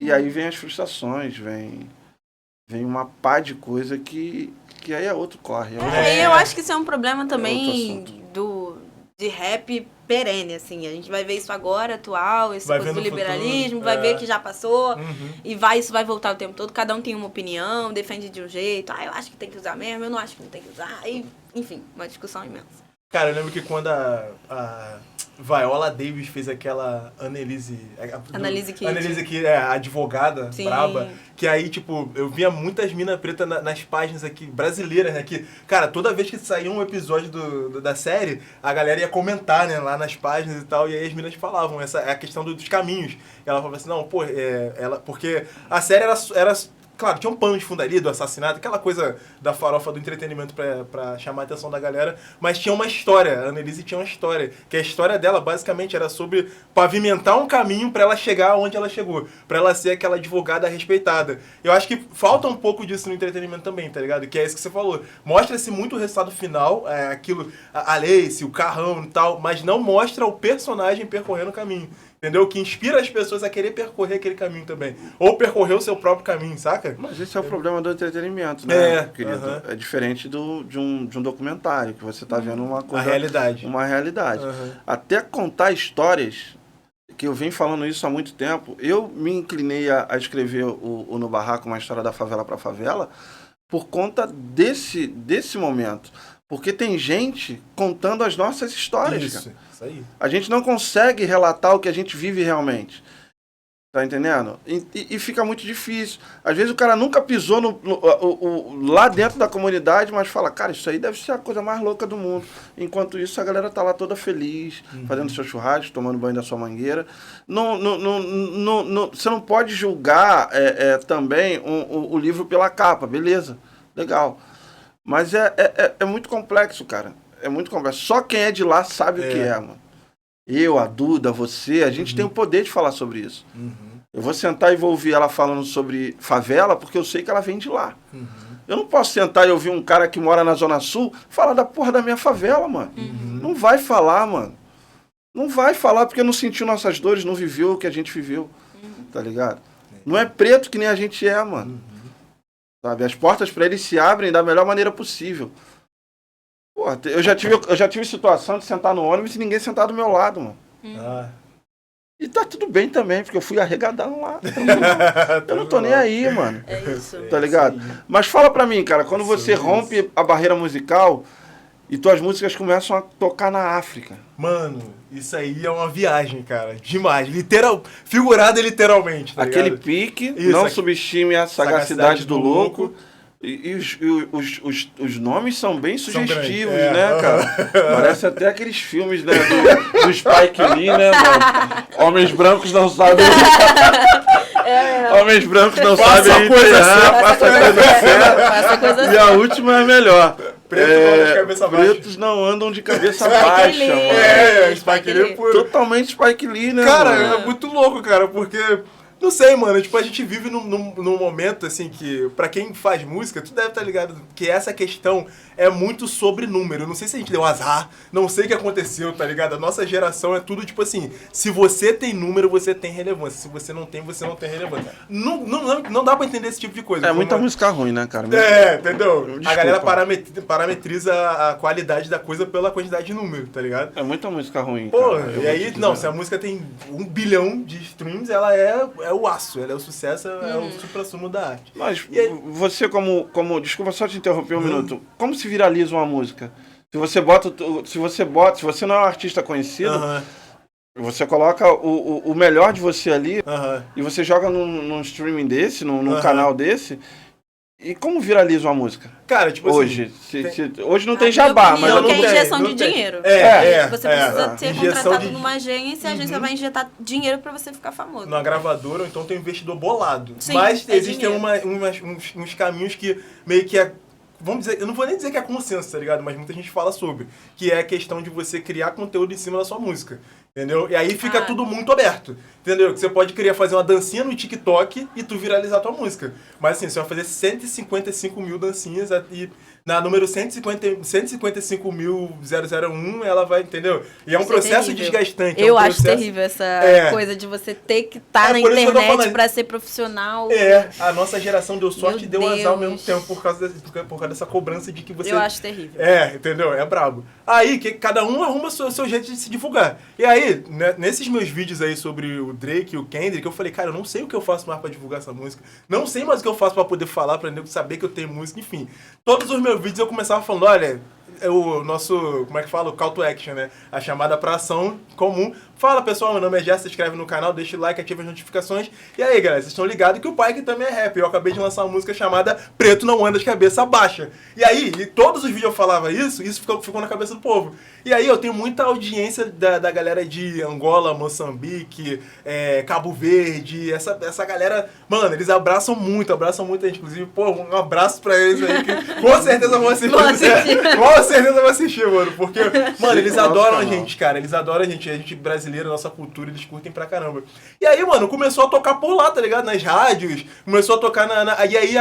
E aí vem as frustrações, vem uma pá de coisa que aí é outro corre. Eu acho que isso é um problema outro também de rap perene, assim. A gente vai ver isso agora, atual, essa Vai coisa ver do no liberalismo, futuro, vai ver que já passou, e isso vai voltar o tempo todo. Cada um tem uma opinião, defende de um jeito. Eu acho que tem que usar mesmo, eu não acho que não tem que usar. Enfim, uma discussão imensa. Cara, eu lembro que quando a Viola Davis fez aquela Annelise Keating, a advogada Sim. braba, que aí, tipo, eu via muitas minas pretas nas páginas aqui, brasileiras, né, que, cara, toda vez que saía um episódio da série, a galera ia comentar, né, lá nas páginas e tal, e aí as minas falavam, essa é a questão dos caminhos. E ela falava assim, não, pô, porque a série era claro, tinha um pano de fundo ali do assassinato, aquela coisa da farofa do entretenimento pra chamar a atenção da galera, mas tinha uma história, a Annelise tinha uma história, que a história dela basicamente era sobre pavimentar um caminho pra ela chegar onde ela chegou, pra ela ser aquela advogada respeitada. Eu acho que falta um pouco disso no entretenimento também, tá ligado? Que é isso que você falou. Mostra-se muito o resultado final, aquilo, a Lace, o carrão e tal, mas não mostra o personagem percorrendo o caminho. Entendeu? Que inspira as pessoas a querer percorrer aquele caminho também. Ou percorrer o seu próprio caminho, saca? Mas esse é o problema do entretenimento, né, querido? Uhum. É diferente de um documentário, que você tá vendo uma coisa... A realidade. Uma realidade. Uhum. Até contar histórias, que eu venho falando isso há muito tempo, eu me inclinei a escrever o No Barraco, uma história da favela para favela, por conta desse momento. Porque tem gente contando as nossas histórias, cara. Isso aí. A gente não consegue relatar o que a gente vive realmente. Tá entendendo? E fica muito difícil. Às vezes o cara nunca pisou lá dentro da comunidade, mas fala, cara, isso aí deve ser a coisa mais louca do mundo. Enquanto isso, a galera tá lá toda feliz, fazendo seu churrasco, tomando banho da sua mangueira. Você não pode julgar também o livro pela capa, beleza, legal. Mas é muito complexo, cara. É muito complexo. Só quem é de lá sabe o que é, mano. Eu, a Duda, você, a gente tem o poder de falar sobre isso. Eu vou sentar e vou ouvir ela falando sobre favela, porque eu sei que ela vem de lá. Eu não posso sentar e ouvir um cara que mora na Zona Sul falar da porra da minha favela, mano. Não vai falar, mano. Não vai falar porque não sentiu nossas dores, não viveu o que a gente viveu. Tá ligado? Não é preto que nem a gente é, mano. Sabe? As portas pra eles se abrem da melhor maneira possível. Porra, eu já tive situação de sentar no ônibus e ninguém sentar do meu lado, mano. E tá tudo bem também, porque eu fui arregadando lá. Eu não tô nem aí, mano. É isso. Tá ligado? Mas fala pra mim, cara, quando você rompe a barreira musical e tuas músicas começam a tocar na África. Mano, isso aí é uma viagem, cara. Demais. Figurado e literalmente, tá Aquele ligado? pique, Isso, não subestime a sagacidade do louco. E os nomes são bem sugestivos, grandes, né, cara? Parece até aqueles filmes, né, do Spike Lee, né, mano? Homens brancos não sabem... Homens brancos não sabem enterrar, passa a coisa certa. E a última é melhor. Pretos não andam de cabeça baixa, mano. Spike Lee puro. Totalmente Spike Lee, né, Cara, mano? é muito louco, cara, porque... Não sei, mano, tipo, a gente vive num momento, assim, que pra quem faz música, tu deve estar ligado que essa questão é muito sobre número. Não sei se a gente deu azar, não sei o que aconteceu, tá ligado? A nossa geração é tudo, tipo assim, se você tem número, você tem relevância. Se você não tem, você não tem relevância. Não dá pra entender esse tipo de coisa. É muita música ruim, né, cara? Entendeu? Desculpa. A galera parametriza a qualidade da coisa pela quantidade de número, tá ligado? É muita música ruim, Pô, cara. e aí, se a música tem 1 bilhão de streams, ela é o aço, ela é o sucesso, é o supra-sumo da arte. Mas aí, você como... Desculpa só te interromper um minuto. Como se viraliza uma música? Se você não é um artista conhecido, você coloca o melhor de você ali e você joga num streaming desse, num canal desse. E como viraliza uma música? Cara, tipo hoje, assim... hoje não tem jabá, mas eu não tem. É injeção de dinheiro. Você precisa ser contratado numa agência e a agência vai injetar dinheiro pra você ficar famoso. Numa gravadora, ou então tem um investidor bolado. Sim, mas existem dinheiro. uns caminhos que meio que vamos dizer, eu não vou nem dizer que é consenso, tá ligado? Mas muita gente fala sobre. Que é a questão de você criar conteúdo em cima da sua música. Entendeu? E aí fica tudo muito aberto. Entendeu? Que você pode fazer uma dancinha no TikTok e tu viralizar a tua música. Mas assim, você vai fazer 155 mil dancinhas e na número 155.001 ela vai, entendeu? E é um processo desgastante. Eu acho terrível essa coisa de você ter que estar na internet pra ser profissional. A nossa geração deu sorte e deu azar ao mesmo tempo por causa dessa cobrança de que você... Eu acho terrível. Entendeu? É brabo. Aí, que cada um arruma o seu jeito de se divulgar. E aí, né, nesses meus vídeos aí sobre o Drake e o Kendrick, eu falei, cara, eu não sei o que eu faço mais pra divulgar essa música. Não sei mais o que eu faço pra poder falar, pra saber que eu tenho música, enfim. Todos os meus vídeos eu começava falando, olha, o nosso, como é que fala? O call to action, né? A chamada pra ação comum. Fala, pessoal, meu nome é Jess, se inscreve no canal, deixa o like, ativa as notificações. E aí, galera, vocês estão ligados que o Pike também é rap. Eu acabei de lançar uma música chamada Preto Não Anda de Cabeça Baixa. E aí, todos os vídeos eu falava isso ficou na cabeça do povo. E aí, eu tenho muita audiência da galera de Angola, Moçambique, Cabo Verde, essa galera, mano, eles abraçam muito a gente. Inclusive, pô, um abraço pra eles aí, que com certeza vão assistir. Com certeza vão assistir, mano, porque, mano, eles adoram a gente, cara, eles adoram a gente brasileira, nossa cultura, eles curtem pra caramba. E aí, mano, começou a tocar por lá, tá ligado? Nas rádios, começou a tocar E aí,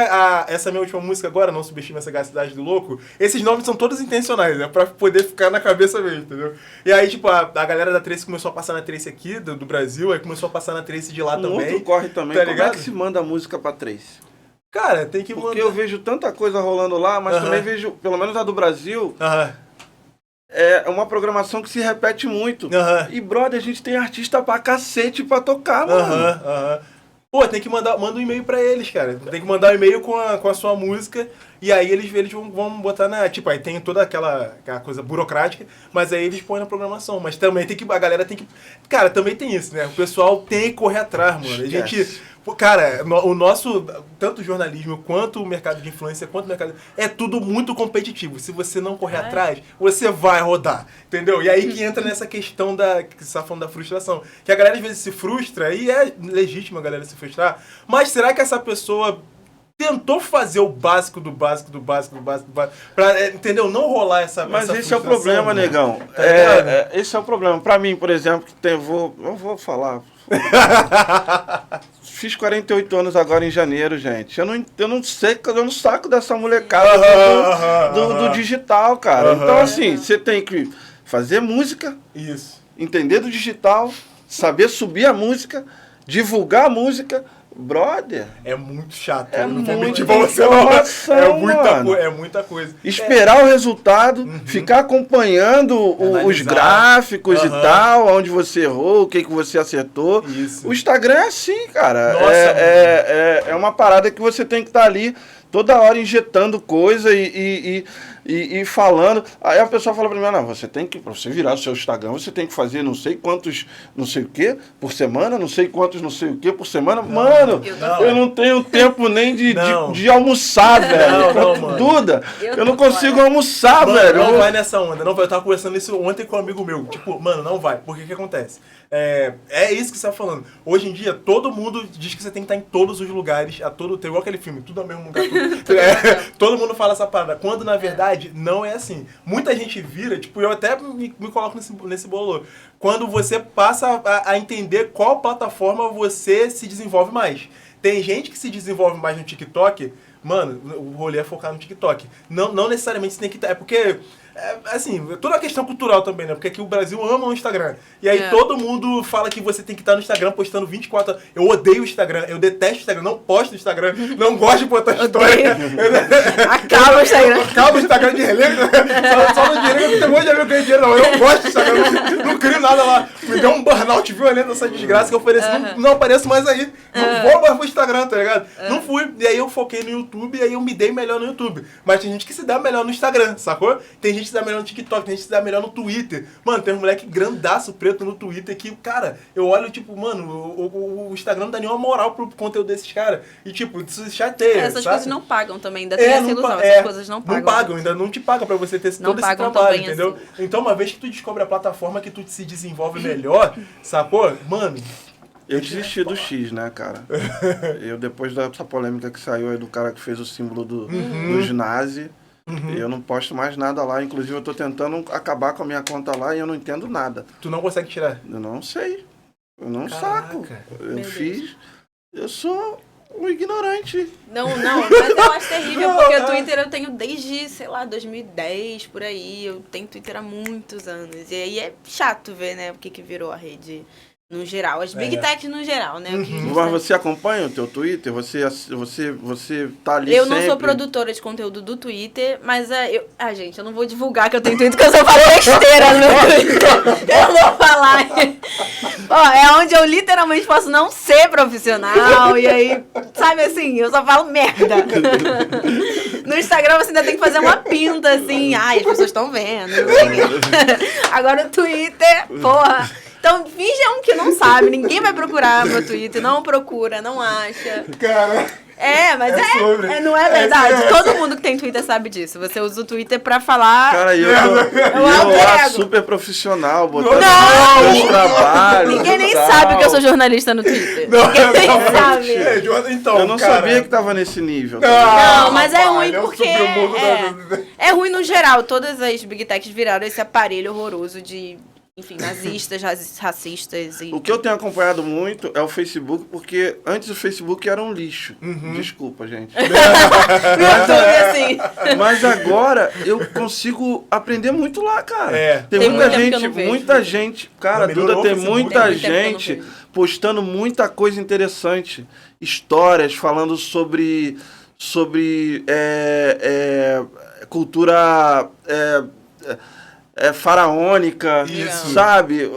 essa minha última música agora, Não Subestime a Sagacidade do Louco, esses nomes são todos intencionais, né? Pra poder ficar na cabeça mesmo, entendeu? E aí, tipo, a galera da Trace começou a passar na Trace aqui, do Brasil, aí começou a passar na Trace de lá também. Outro corre também. Tá Como ligado? é que se manda a música pra Trace? Cara, tem que mandar. Porque eu vejo tanta coisa rolando lá, mas também vejo, pelo menos a do Brasil... É uma programação que se repete muito. E, brother, a gente tem artista pra cacete pra tocar, mano. Pô, tem que manda um e-mail pra eles, cara. Tem que mandar um e-mail com a sua música e aí eles vão botar na... Tipo, aí tem toda aquela coisa burocrática, mas aí eles põem na programação. Mas também a galera tem que... Cara, também tem isso, né? O pessoal tem que correr atrás, mano. A gente... Cara, o nosso, tanto o jornalismo quanto o mercado de influência, quanto o mercado... É tudo muito competitivo. Se você não correr atrás, você vai rodar, entendeu? E aí que entra nessa questão que você tá falando da frustração. Que a galera às vezes se frustra, e é legítimo a galera se frustrar, mas será que essa pessoa tentou fazer o básico do básico do básico do básico do básico pra, entendeu? Não rolar essa Mas essa esse é o frustração, problema, mano. negão. Tá ligado? Esse é o problema. Pra mim, por exemplo, que eu vou falar. Fiz 48 anos agora em janeiro, gente. Eu não sei, eu não saco dessa molecada do digital, cara. Então, assim, você tem que fazer música, Isso. entender do digital, saber subir a música, divulgar a música. Brother, É muito chato. É eu não vou muita mentir pra você, não. informação, mano. É muita coisa. esperar o resultado, ficar acompanhando os Analisar. gráficos e Aham. tal, onde você errou, o que você acertou. Isso. O Instagram é assim, cara. Nossa, É uma parada que você tem que estar ali toda hora injetando coisa e falando. Aí a pessoa fala pra mim, não, você tem que, pra você virar o seu Instagram, você tem que fazer não sei quantos, não sei o que por semana, não sei quantos, não sei o que por semana. Mano, eu não tenho tempo nem de almoçar, velho. Não, mano. Duda, Eu eu não tô consigo fora. almoçar, Mano, velho. não vai nessa onda, não vai. Eu tava conversando isso ontem com um amigo meu. Tipo, mano, não vai. Porque que acontece? É isso que você tá falando. Hoje em dia, todo mundo diz que você tem que estar em todos os lugares, tem igual aquele filme, tudo ao mesmo lugar. Todo mundo fala essa parada. Quando, na verdade, não é assim. Muita gente vira, tipo, eu até me coloco nesse bolô. Quando você passa a entender qual plataforma você se desenvolve mais. Tem gente que se desenvolve mais no TikTok. Mano, o rolê é focar no TikTok. Não necessariamente você tem que estar... É porque... assim, toda a questão cultural também, né? Porque aqui o Brasil ama o Instagram. E aí todo mundo fala que você tem que estar no Instagram postando 24 horas. Eu odeio o Instagram, eu detesto o Instagram, não posto no Instagram, não gosto de botar história. Acaba o Instagram. Acaba o Instagram de relento. Só no dinheiro que tem um monte de amigo que ganha dinheiro. Não, eu não gosto do Instagram, não crio nada lá. Me deu um burnout violento essa desgraça que eu ofereci. Não apareço mais aí. Não vou mais pro Instagram, tá ligado? Não fui. E aí eu foquei no YouTube e aí eu me dei melhor no YouTube. Mas tem gente que se dá melhor no Instagram, sacou? Tem gente que se dá melhor no TikTok, tem gente que se dá melhor no Twitter. Mano, tem um moleque grandaço preto no Twitter que, cara, eu olho, tipo, mano, o Instagram não dá nenhuma moral pro conteúdo desses caras. E, tipo, isso chateia. Essas sabe? coisas não pagam também, ainda tem essa ilusão, essas coisas não pagam. Não pagam, ainda não te pagam pra você ter Não todo esse pagam trabalho, também entendeu? assim. Então, uma vez que tu descobre a plataforma que tu se desenvolve melhor, sacou? Mano, Eu desisti do X, né, cara? Eu, depois dessa polêmica que saiu aí do cara que fez o símbolo dos nazi, eu não posto mais nada lá. Inclusive, eu tô tentando acabar com a minha conta lá e eu não entendo nada. tu não consegue tirar. Eu não sei. Eu não Caraca. saco. Eu Meu fiz... Eu sou um ignorante. Não, mas eu acho terrível, porque o Twitter eu tenho desde, sei lá, 2010, por aí. Eu tenho Twitter há muitos anos. E aí é chato ver, né, o que virou a rede no geral. As Big Techs no geral, né? O que a gente Mas sabe. você acompanha o teu Twitter? Você tá ali Eu sempre? não sou produtora de conteúdo do Twitter, mas gente, eu não vou divulgar que eu tenho Twitter, porque eu só falo besteira no meu Twitter. Eu vou falar. Ó, é onde eu literalmente posso não ser profissional. E aí, sabe assim, eu só falo merda. No Instagram você ainda tem que fazer uma pinta, assim. Ai, as pessoas estão vendo. Não sei o quê. Agora no Twitter, porra. Então, finjam que não sabe, ninguém vai procurar meu Twitter, não procura, não acha. Cara, Mas sobre. não é verdade? Todo mundo que tem Twitter sabe disso. Você usa o Twitter pra falar. Cara, eu alter lá ego. super profissional, botando Não! meus trabalhos. Ninguém nem e tal. sabe que eu sou jornalista no Twitter. Ninguém nem sabe. Então, Eu não cara, sabia que tava nesse nível. Não, mas é ruim rapaz, porque. é o submundo da- É ruim no geral. Todas as Big Techs viraram esse aparelho horroroso de, enfim, nazistas, racistas e. O que eu tenho acompanhado muito é o Facebook, porque antes o Facebook era um lixo. Desculpa, gente. No YouTube, assim. Mas agora eu consigo aprender muito lá, cara. Tem Tem muita muito tempo que eu gente, não vejo. muita gente. Cara, Mas melhorou Duda, tem o Facebook. muita Tem muito tempo que eu não gente vejo. postando muita coisa interessante. Histórias falando sobre cultura. faraônica, Isso. sabe?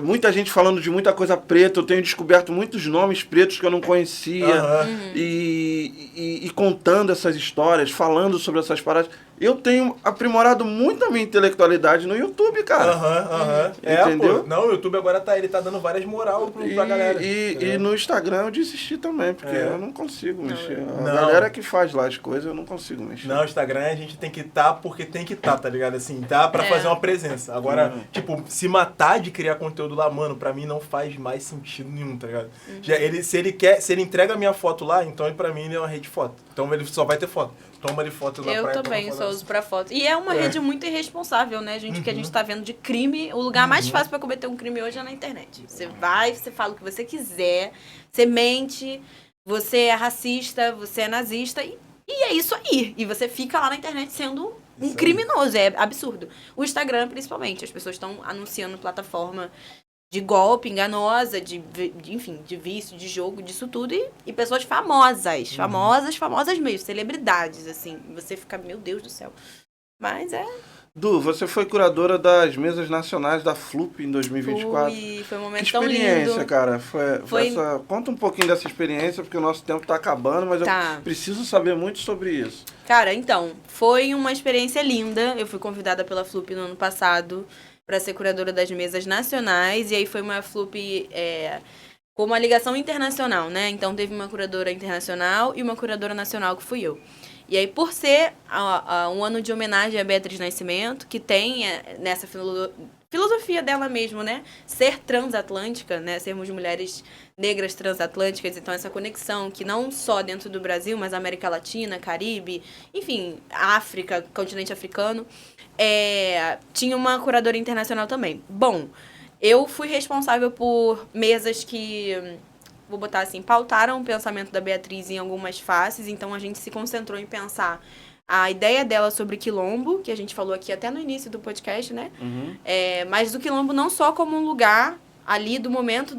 Muita gente falando de muita coisa preta. Eu tenho descoberto muitos nomes pretos que eu não conhecia. Aham. E contando essas histórias, falando sobre essas paradas. Eu tenho aprimorado muito a minha intelectualidade no YouTube, cara. Aham. Entendeu? Pô. Não, o YouTube agora ele tá dando várias moral pra galera. E no Instagram eu desisti também, porque É. eu não consigo mexer. A Não. galera que faz lá as coisas, eu não consigo mexer. Não, o Instagram a gente tem que estar porque tem que estar, tá ligado? Assim, dá pra fazer uma presença. Agora, tipo, se matar de criar conteúdo lá, mano, pra mim não faz mais sentido nenhum, tá ligado? Já se ele entrega a minha foto lá, então pra mim ele é uma rede de foto. Então ele só vai ter foto. Toma de foto lá Eu pra também pra só uso pra foto. E é uma rede muito irresponsável, né, gente? O que a gente tá vendo de crime. O lugar mais fácil pra cometer um crime hoje é na internet. Você vai, você fala o que você quiser, você mente, você é racista, você é nazista e é isso aí. E você fica lá na internet sendo um criminoso. É absurdo. O Instagram, principalmente. As pessoas estão anunciando plataforma de golpe, enganosa, enfim, de vício, de jogo, disso tudo. E pessoas famosas. Famosas mesmo. Celebridades, assim. Você fica, meu Deus do céu. Mas Du, você foi curadora das mesas nacionais da FLUP em 2024. foi um Que momento tão experiência, lindo. cara. Conta um pouquinho dessa experiência, porque o nosso tempo tá acabando, mas Tá. eu preciso saber muito sobre isso. Cara, então, foi uma experiência linda. Eu fui convidada pela FLUP no ano passado para ser curadora das mesas nacionais. E aí foi uma FLUP com uma ligação internacional, né? Então teve uma curadora internacional e uma curadora nacional, que fui eu. E aí, por ser um ano de homenagem a Beatriz Nascimento, que tem nessa filosofia dela mesmo, né? Ser transatlântica, né? Sermos mulheres negras transatlânticas, então essa conexão que não só dentro do Brasil, mas América Latina, Caribe, enfim, África, continente africano, tinha uma curadora internacional também. Bom, eu fui responsável por mesas que, vou botar assim, pautaram o pensamento da Beatriz em algumas faces, então a gente se concentrou em pensar a ideia dela sobre quilombo, que a gente falou aqui até no início do podcast, né? Mas do quilombo não só como um lugar ali do momento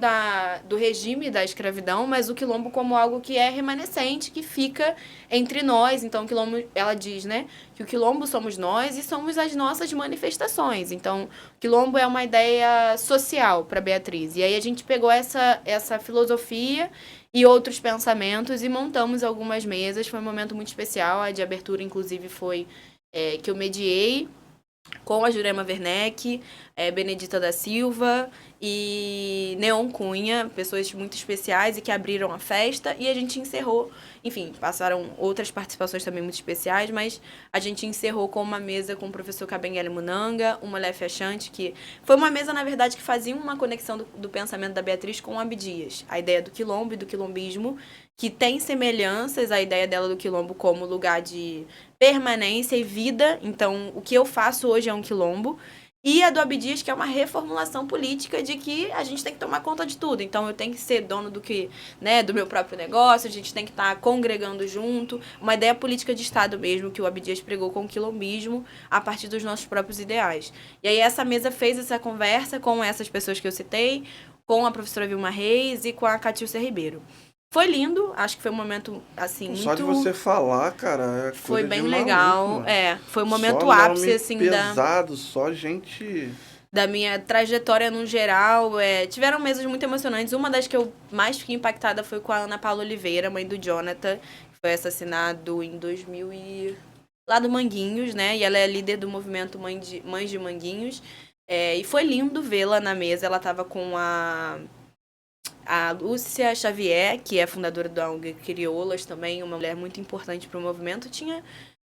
do regime da escravidão, mas o quilombo como algo que é remanescente, que fica entre nós. Então, o quilombo, ela diz, né, que o quilombo somos nós e somos as nossas manifestações. Então, o quilombo é uma ideia social para Beatriz. E aí a gente pegou essa filosofia e outros pensamentos e montamos algumas mesas. Foi um momento muito especial. A de abertura, inclusive, foi que eu mediei com a Jurema Werneck, Benedita da Silva e Neon Cunha, pessoas muito especiais e que abriram a festa. E a gente encerrou, enfim, passaram outras participações também muito especiais, mas a gente encerrou com uma mesa com o professor Kabengele Munanga, uma Mulher Fechante, que foi uma mesa, na verdade, que fazia uma conexão do pensamento da Beatriz com o Abdias. A ideia do quilombo e do quilombismo, que tem semelhanças, a ideia dela do quilombo como lugar de permanência e vida. Então, o que eu faço hoje é um quilombo. E a do Abdias, que é uma reformulação política de que a gente tem que tomar conta de tudo. Então, eu tenho que ser dono do meu próprio negócio, a gente tem que estar congregando junto. Uma ideia política de Estado mesmo, que o Abdias pregou com o quilombismo, a partir dos nossos próprios ideais. E aí, essa mesa fez essa conversa com essas pessoas que eu citei, com a professora Vilma Reis e com a Catilcia Ribeiro. Foi lindo, acho que foi um momento, assim, muito... Só de você falar, cara, Foi coisa bem de legal, maluco, foi um momento só ápice, nome assim, pesado, só gente... da minha trajetória no geral. Tiveram mesas muito emocionantes. Uma das que eu mais fiquei impactada foi com a Ana Paula Oliveira, mãe do Jonathan, que foi assassinado em 2000 lá do Manguinhos, né? E ela é líder do movimento Mães de Manguinhos. E foi lindo vê-la na mesa. Ela estava com a Lúcia Xavier, que é fundadora da ONG Crioulas também, uma mulher muito importante para o movimento. Tinha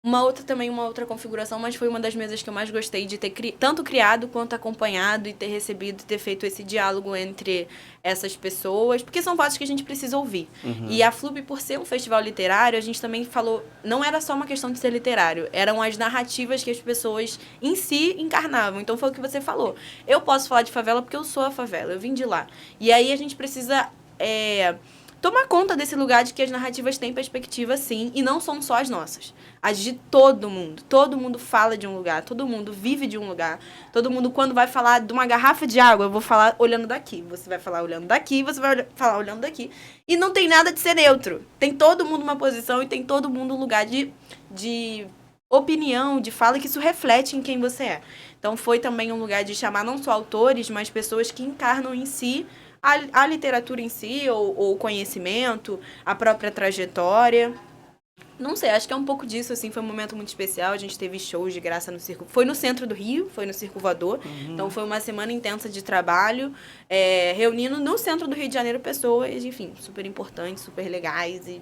uma outra configuração, mas foi uma das mesas que eu mais gostei de ter tanto criado quanto acompanhado e ter recebido e ter feito esse diálogo entre essas pessoas, porque são vozes que a gente precisa ouvir. E a FLUP, por ser um festival literário, a gente também falou, não era só uma questão de ser literário, eram as narrativas que as pessoas em si encarnavam. Então foi o que você falou. Eu posso falar de favela porque eu sou a favela, eu vim de lá. E aí a gente precisa tomar conta desse lugar de que as narrativas têm perspectiva, sim, e não são só as nossas. As de todo mundo. Todo mundo fala de um lugar, todo mundo vive de um lugar. Todo mundo, quando vai falar de uma garrafa de água, eu vou falar olhando daqui. Você vai falar olhando daqui, você vai falar olhando daqui. E não tem nada de ser neutro. Tem todo mundo uma posição e tem todo mundo um lugar de opinião, de fala, que isso reflete em quem você é. Então foi também um lugar de chamar não só autores, mas pessoas que encarnam em si a literatura em si, ou o conhecimento, a própria trajetória. Não sei, acho que é um pouco disso, assim, foi um momento muito especial, a gente teve shows de graça no Circo, foi no centro do Rio, foi no Circo Voador, então foi uma semana intensa de trabalho, reunindo no centro do Rio de Janeiro pessoas, enfim, super importantes, super legais, e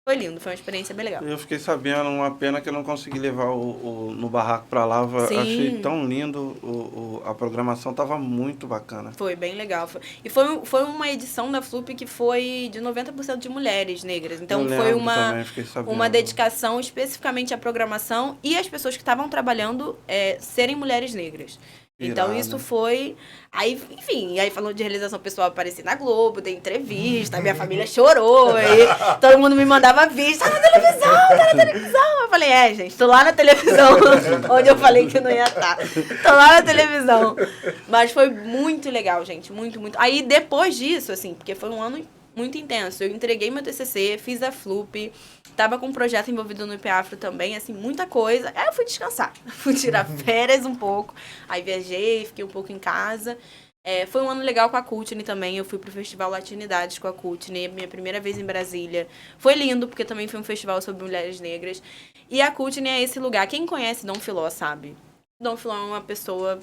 foi lindo, foi uma experiência bem legal. Eu fiquei sabendo, uma pena que eu não consegui levar no barraco pra lá. Sim. Achei tão lindo, a programação tava muito bacana. Foi bem legal. E foi uma edição da Flup que foi de 90% de mulheres negras. Então Eu foi lembro também, fiquei sabendo. uma dedicação especificamente à programação e as pessoas que estavam trabalhando serem mulheres negras. Então Irado. isso foi... Aí, enfim, aí falando de realização pessoal, apareci na Globo, dei entrevista, minha família chorou, aí todo mundo me mandava vídeo, tá na televisão, tá na televisão. Eu falei, gente, tô lá na televisão, onde eu falei que não ia estar. Tô lá na televisão. Mas foi muito legal, gente, muito, muito. Aí depois disso, assim, porque foi um ano muito intenso, eu entreguei meu TCC, fiz a Flup, tava com um projeto envolvido no IPAfro também, assim, muita coisa. Aí eu fui descansar, fui tirar férias um pouco, aí viajei, fiquei um pouco em casa. Foi um ano legal com a Cultine também, eu fui pro Festival Latinidades com a Cultine, minha primeira vez em Brasília. Foi lindo, porque também foi um festival sobre mulheres negras. E a Cultine é esse lugar, quem conhece Dom Filó sabe. Dom Filó é uma pessoa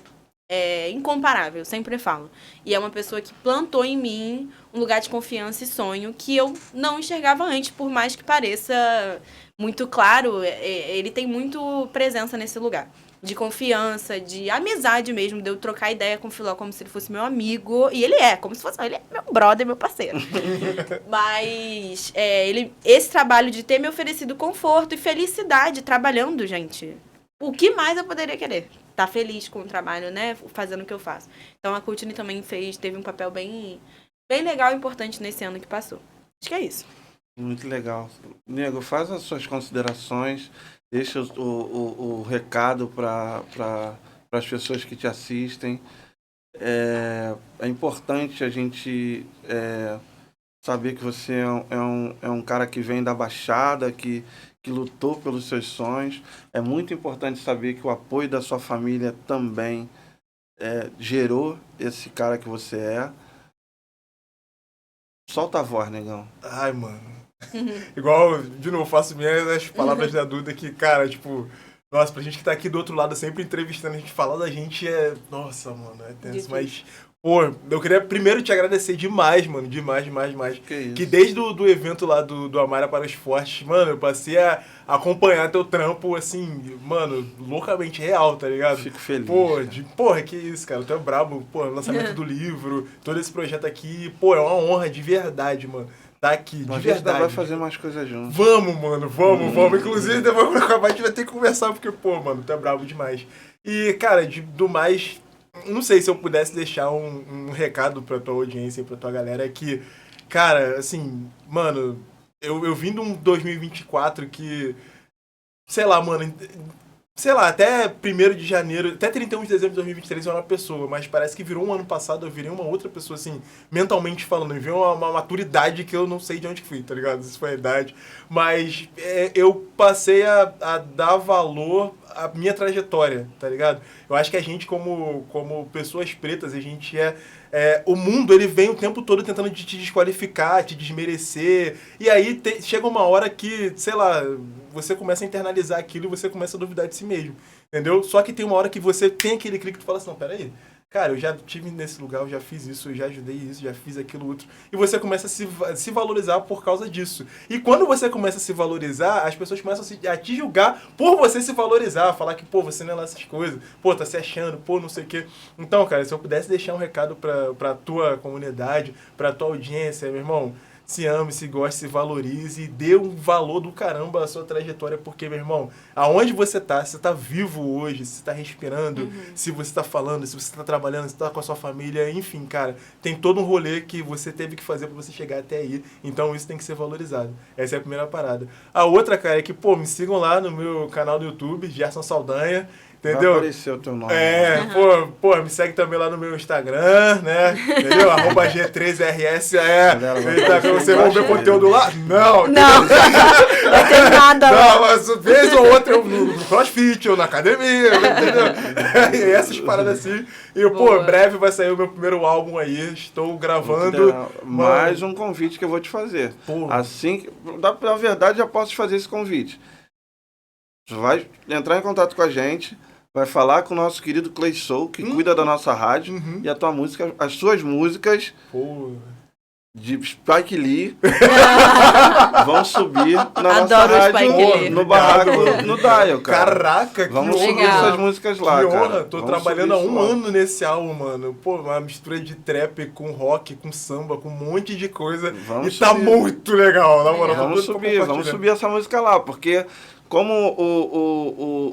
incomparável, sempre falo. E é uma pessoa que plantou em mim um lugar de confiança e sonho que eu não enxergava antes, por mais que pareça muito claro, ele tem muito presença nesse lugar. De confiança, de amizade mesmo, de eu trocar ideia com o Filó como se ele fosse meu amigo. E ele como se fosse, ele é meu brother, meu parceiro. Mas esse trabalho de ter me oferecido conforto e felicidade trabalhando, gente. O que mais eu poderia querer? Tá feliz com o trabalho, né? Fazendo o que eu faço. Então a Cultine também teve um papel bem legal e importante nesse ano que passou. Acho que é isso. Muito legal. Nego, faz as suas considerações, deixa o recado para as pessoas que te assistem. É importante a gente saber que você é um cara que vem da Baixada, que lutou pelos seus sonhos. É muito importante saber que o apoio da sua família também gerou esse cara que você é. Solta a voz, negão. Ai, mano. Igual, de novo, faço minhas palavras da Duda que, cara, tipo... Nossa, pra gente que tá aqui do outro lado, sempre entrevistando, a gente falar da gente Nossa, mano, é tenso, mas... Pô, eu queria primeiro te agradecer demais, mano, demais. Que desde o evento lá do Amara para os Fortes, mano, eu passei a acompanhar teu trampo, assim, mano, loucamente real, tá ligado? Fico feliz. Porra, que isso, cara, tu é brabo, pô, lançamento do livro, todo esse projeto aqui, pô, é uma honra de verdade, mano. Tá aqui, de verdade. A gente vai fazer mais coisas juntos. Vamos, mano, vamos. Inclusive, depois quando acabar, a gente vai ter que conversar, porque, pô, mano, tu é brabo demais. E, cara, do mais... Não sei se eu pudesse deixar um recado pra tua audiência e pra tua galera que, cara, assim, mano, eu vim de um 2024 que, sei lá, mano, até 1º de janeiro, até 31 de dezembro de 2023 eu era uma pessoa, mas parece que virou um ano passado, eu virei uma outra pessoa, assim, mentalmente falando, eu vi uma maturidade que eu não sei de onde fui, tá ligado? Isso foi a idade, mas eu passei a dar valor à minha trajetória, tá ligado? Eu acho que a gente, como pessoas pretas, a gente o mundo, ele vem o tempo todo tentando te desqualificar, te desmerecer, e aí chega uma hora que, sei lá, você começa a internalizar aquilo e você começa a duvidar de si mesmo, entendeu? Só que tem uma hora que você tem aquele clique que tu fala assim, não, peraí, cara, eu já estive nesse lugar, eu já fiz isso, eu já ajudei isso, já fiz aquilo outro, e você começa a se valorizar por causa disso. E quando você começa a se valorizar, as pessoas começam a te julgar por você se valorizar, falar que, pô, você não é lá essas coisas, pô, tá se achando, pô, não sei o quê. Então, cara, se eu pudesse deixar um recado pra tua comunidade, pra tua audiência, meu irmão, se ame, se goste, se valorize e dê um valor do caramba à sua trajetória, porque, meu irmão, aonde você tá, se você tá vivo hoje, se você tá respirando, se você tá falando, se você tá trabalhando, se tá com a sua família, enfim, cara, tem todo um rolê que você teve que fazer pra você chegar até aí, então isso tem que ser valorizado. Essa é a primeira parada. A outra, cara, é que, pô, me sigam lá no meu canal do YouTube, Gerson Saldanha, Entendeu? Vai aparecer o teu nome. Pô, me segue também lá no meu Instagram, né? Entendeu? @G3RS, Eita, vocês vão ver conteúdo lá? Não! Não vai ter nada lá. Não, mas vez ou outra eu no crossfit ou na academia, entendeu? E essas paradas assim. E, pô, breve vai sair o meu primeiro álbum aí. Estou gravando. Mais um convite que eu vou te fazer. Pô. Assim, na verdade, já posso te fazer esse convite. Tu vai entrar em contato com a gente, vai falar com o nosso querido Clay Soul, que cuida da nossa rádio, e a tua música, as suas músicas de Spike Lee vão subir na nossa rádio, no barraco, no Dial, cara. Caraca, vamos que subir legal. essas músicas lá, que honra. cara. Tô Vamos trabalhando há subir isso um lá. ano nesse álbum, mano. Pô, uma mistura de trap com rock, com samba, com um monte de coisa. Vamos e tá subir. muito legal, na moral. Vamos subir essa música lá, porque como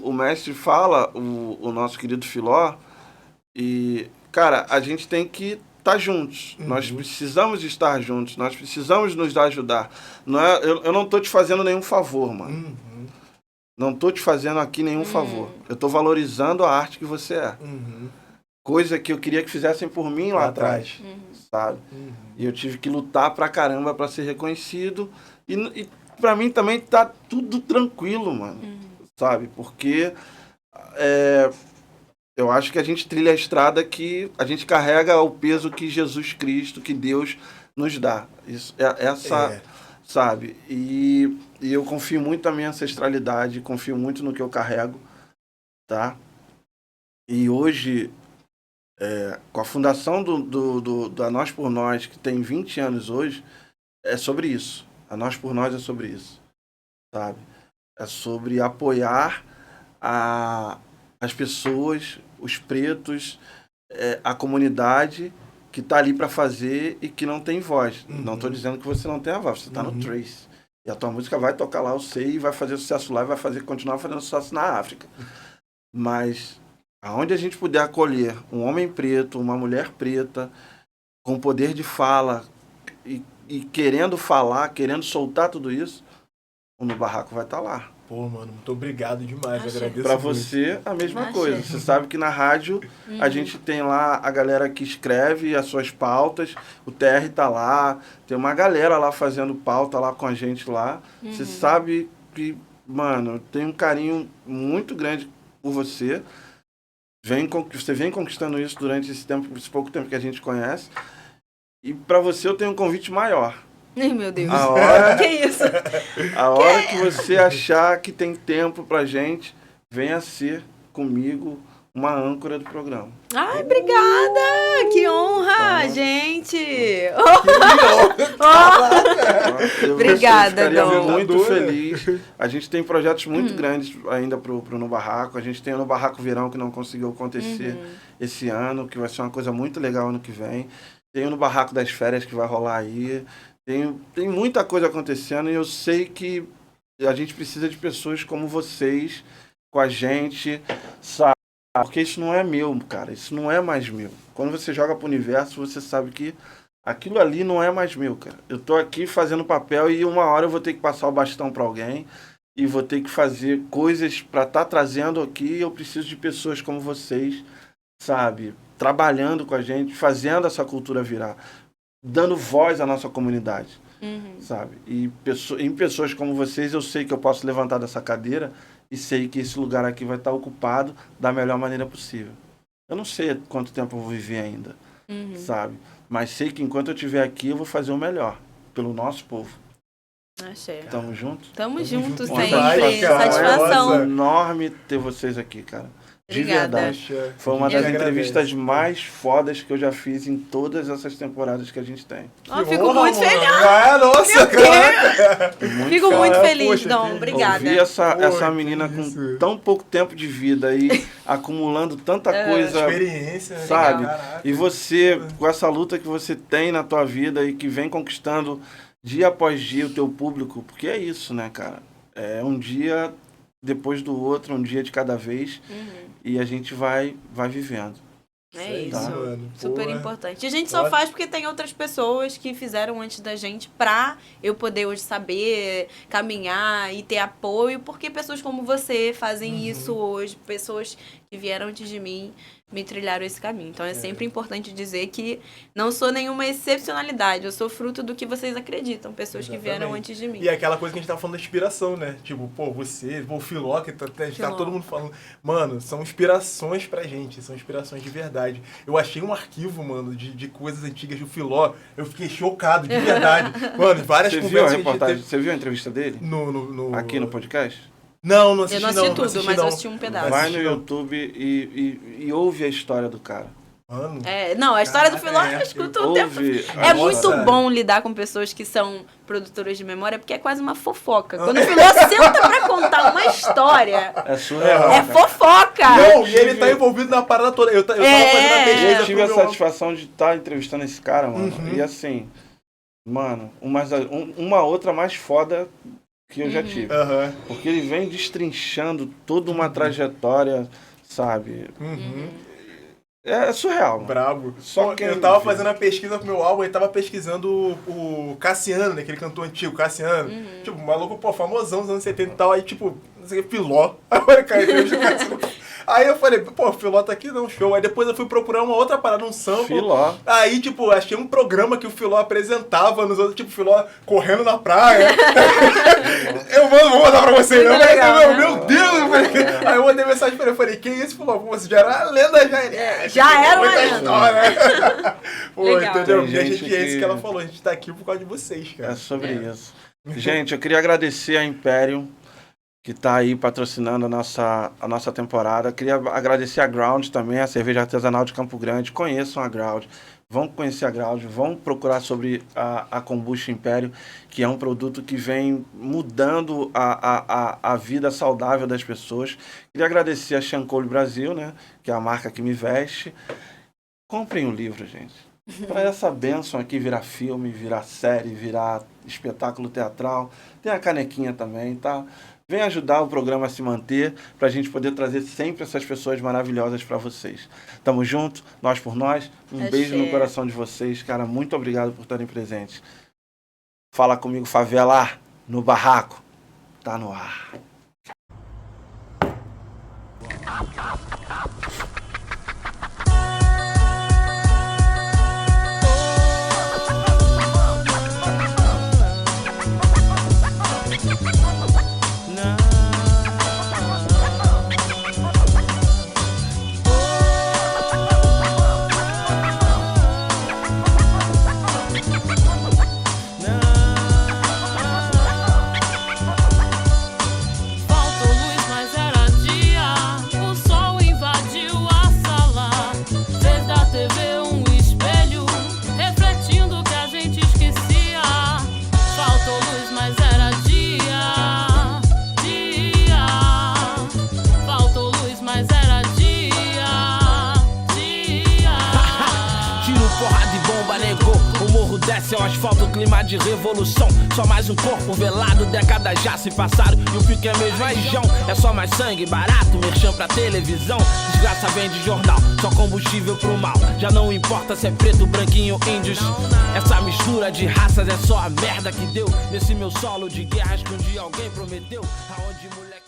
o mestre fala, o nosso querido Filó, e, cara, a gente tem que estar juntos. Nós precisamos estar juntos, nós precisamos nos ajudar. Não é, eu não tô te fazendo nenhum favor, mano. Não tô te fazendo aqui nenhum favor. Eu tô valorizando a arte que você é. Coisa que eu queria que fizessem por mim lá atrás, sabe? E eu tive que lutar pra caramba pra ser reconhecido. E pra mim também tá tudo tranquilo, mano. Sabe? Porque eu acho que a gente trilha a estrada que a gente carrega o peso que Jesus Cristo, que Deus nos dá. Isso, sabe? E eu confio muito na minha ancestralidade, confio muito no que eu carrego, tá? E hoje, com a fundação da Nós por Nós, que tem 20 anos hoje, é sobre isso. A Nós por Nós é sobre isso, sabe? É sobre apoiar as pessoas, os pretos, a comunidade que está ali para fazer e que não tem voz. Não estou dizendo que você não tem a voz, você está no Trace. E a tua música vai tocar lá, eu sei, e vai fazer sucesso lá, e vai continuar fazendo sucesso na África. Mas aonde a gente puder acolher um homem preto, uma mulher preta, com poder de fala e querendo falar, querendo soltar tudo isso, o No Barraco vai estar lá. Pô, mano, muito obrigado demais. Achei. Agradeço Pra muito. você, a mesma Achei. coisa. Você sabe que na rádio a gente tem lá a galera que escreve as suas pautas, o TR tá lá, tem uma galera lá fazendo pauta lá com a gente lá. Você sabe que, mano, eu tenho um carinho muito grande por você. Você vem conquistando isso durante esse pouco tempo que a gente conhece. E pra você eu tenho um convite maior. Ai, meu Deus. A hora, Que isso? a hora que você achar que tem tempo pra gente, venha ser comigo uma âncora do programa. Ai, obrigada! Que honra, gente! Obrigada, Eu ficaria Dom. muito feliz. A gente tem projetos muito grandes ainda pro No Barraco. A gente tem o No Barraco Verão, que não conseguiu acontecer esse ano, que vai ser uma coisa muito legal ano que vem. Tem o No Barraco das Férias, que vai rolar aí. Tem muita coisa acontecendo e eu sei que a gente precisa de pessoas como vocês com a gente, sabe? Porque isso não é meu, cara. Isso não é mais meu. Quando você joga pro universo, você sabe que aquilo ali não é mais meu, cara. Eu tô aqui fazendo papel e uma hora eu vou ter que passar o bastão para alguém e vou ter que fazer coisas para estar trazendo aqui. Eu preciso de pessoas como vocês, sabe? Trabalhando com a gente, fazendo essa cultura virar, dando voz à nossa comunidade, sabe? E em pessoas como vocês, eu sei que eu posso levantar dessa cadeira e sei que esse lugar aqui vai estar ocupado da melhor maneira possível. Eu não sei quanto tempo eu vou viver ainda, sabe? Mas sei que enquanto eu estiver aqui, eu vou fazer o melhor pelo nosso povo. Achei. Tamo junto? Tamo junto Uma sempre. cara. Satisfação. É enorme ter vocês aqui, cara. De Obrigada. verdade. Foi uma Eu das que entrevistas agradeço. mais fodas que eu já fiz em todas essas temporadas que a gente tem. Ó, fico muito feliz. Nossa, cara. Fico muito Cara, feliz, poxa, Dom. que- Obrigada. Ouvir essa Pô, menina que com isso. tão pouco tempo de vida e acumulando tanta coisa, Experiência, né? sabe? Caraca. E você, com essa luta que você tem na tua vida e que vem conquistando dia após dia o teu público, porque é isso, né, cara? É um dia depois do outro, um dia de cada vez, e a gente vai vivendo. É Isso isso. aí, mano. Super Porra. importante. E a gente só faz porque tem outras pessoas que fizeram antes da gente pra eu poder hoje saber caminhar e ter apoio, porque pessoas como você fazem isso hoje, pessoas que vieram antes de mim me trilharam esse caminho. Então é sempre importante dizer que não sou nenhuma excepcionalidade, eu sou fruto do que vocês acreditam, pessoas que vieram Exatamente. antes de mim. E é aquela coisa que a gente tá falando da inspiração, né? Tipo, pô, você, o Filó, que a gente tá todo mundo falando. Mano, são inspirações pra gente, são inspirações de verdade. Eu achei um arquivo, mano, de coisas antigas do Filó. Eu fiquei chocado, de verdade. Mano, várias Você viu a conversas que a gente reportagem? teve Você viu a entrevista dele? Aqui No podcast? Não, não Eu assisti não assisti não tudo, assisti mas não. eu assisti um pedaço. Vai assisti no não. YouTube e ouve a história do cara. Mano, Não, a história do Caraca, Filó eu escuto o Ouve tempo. a É muito história. bom lidar com pessoas que são produtoras de memória, porque é quase uma fofoca. Quando o Filó senta pra contar uma história, É surreal. é cara. fofoca. Não, e ele tá envolvido na parada toda. Eu tava fazendo a pesquisa Eu tive a pro meu- satisfação de estar entrevistando esse cara, mano. E assim, mano, uma outra mais foda que eu já tive. Aham. Porque ele vem destrinchando toda uma trajetória, sabe? É surreal, mano. Brabo. Só Pô, quem eu tava viu. fazendo a pesquisa pro meu álbum e tava pesquisando o Cassiano, né? Aquele cantor antigo, Cassiano. Tipo, um maluco, pô, famosão dos anos 70 e tal. Aí, tipo, não sei o que, Filó. Aí, cara, entrevista com o Cassiano. Aí eu falei, pô, o Filó tá aqui, não, show. Aí depois eu fui procurar uma outra parada, um sample. Filó. Aí, tipo, achei um programa que o Filó apresentava nos outros, tipo, Filó correndo na praia. Eu vou mandar pra você, não. Muito legal, Mas, né? meu Deus! Eu falei, aí eu mandei mensagem pra ele, eu falei, que isso, Filó? Pô, você já era a lenda, já. Já era uma muita lenda. história. Pô, Legal. entendeu? Tem E a gente gente, é isso que- que ela falou, a gente tá aqui por causa de vocês, cara. É sobre isso. Gente, eu queria agradecer a Imperium, que tá aí patrocinando a nossa temporada. Queria agradecer a Ground também, a cerveja artesanal de Campo Grande. Conheçam a Ground. Vão conhecer a Ground, vão procurar sobre a Kombucha Império, que é um produto que vem mudando a vida saudável das pessoas. Queria agradecer a Chancole Brasil, né, que é a marca que me veste. Comprem o livro, gente. Para essa bênção aqui virar filme, virar série, virar espetáculo teatral. Tem a canequinha também, tá? Vem ajudar o programa a se manter, para a gente poder trazer sempre essas pessoas maravilhosas para vocês. Tamo junto, nós por nós. Um beijo no coração de vocês, cara. Muito obrigado por estarem presentes. Fala comigo, favela, no barraco. Tá no ar. Faltou luz, mas era dia. O sol invadiu a sala. Fez da TV um espelho, refletindo o que a gente esquecia. Faltou luz, mas era dia. Dia. Faltou luz, mas era dia. Dia. Tiro, porrada e bomba, negou. O morro desce ao asfalto, clima de revolução. Só mais um corpo velado, décadas já se passaram. E o pique é mesmo região. É só mais sangue, barato, merchan pra televisão. Desgraça vem de jornal, só combustível pro mal. Já não importa se é preto, branquinho, índios. Essa mistura de raças é só a merda que deu nesse meu solo de guerras que um dia alguém prometeu. Aonde moleque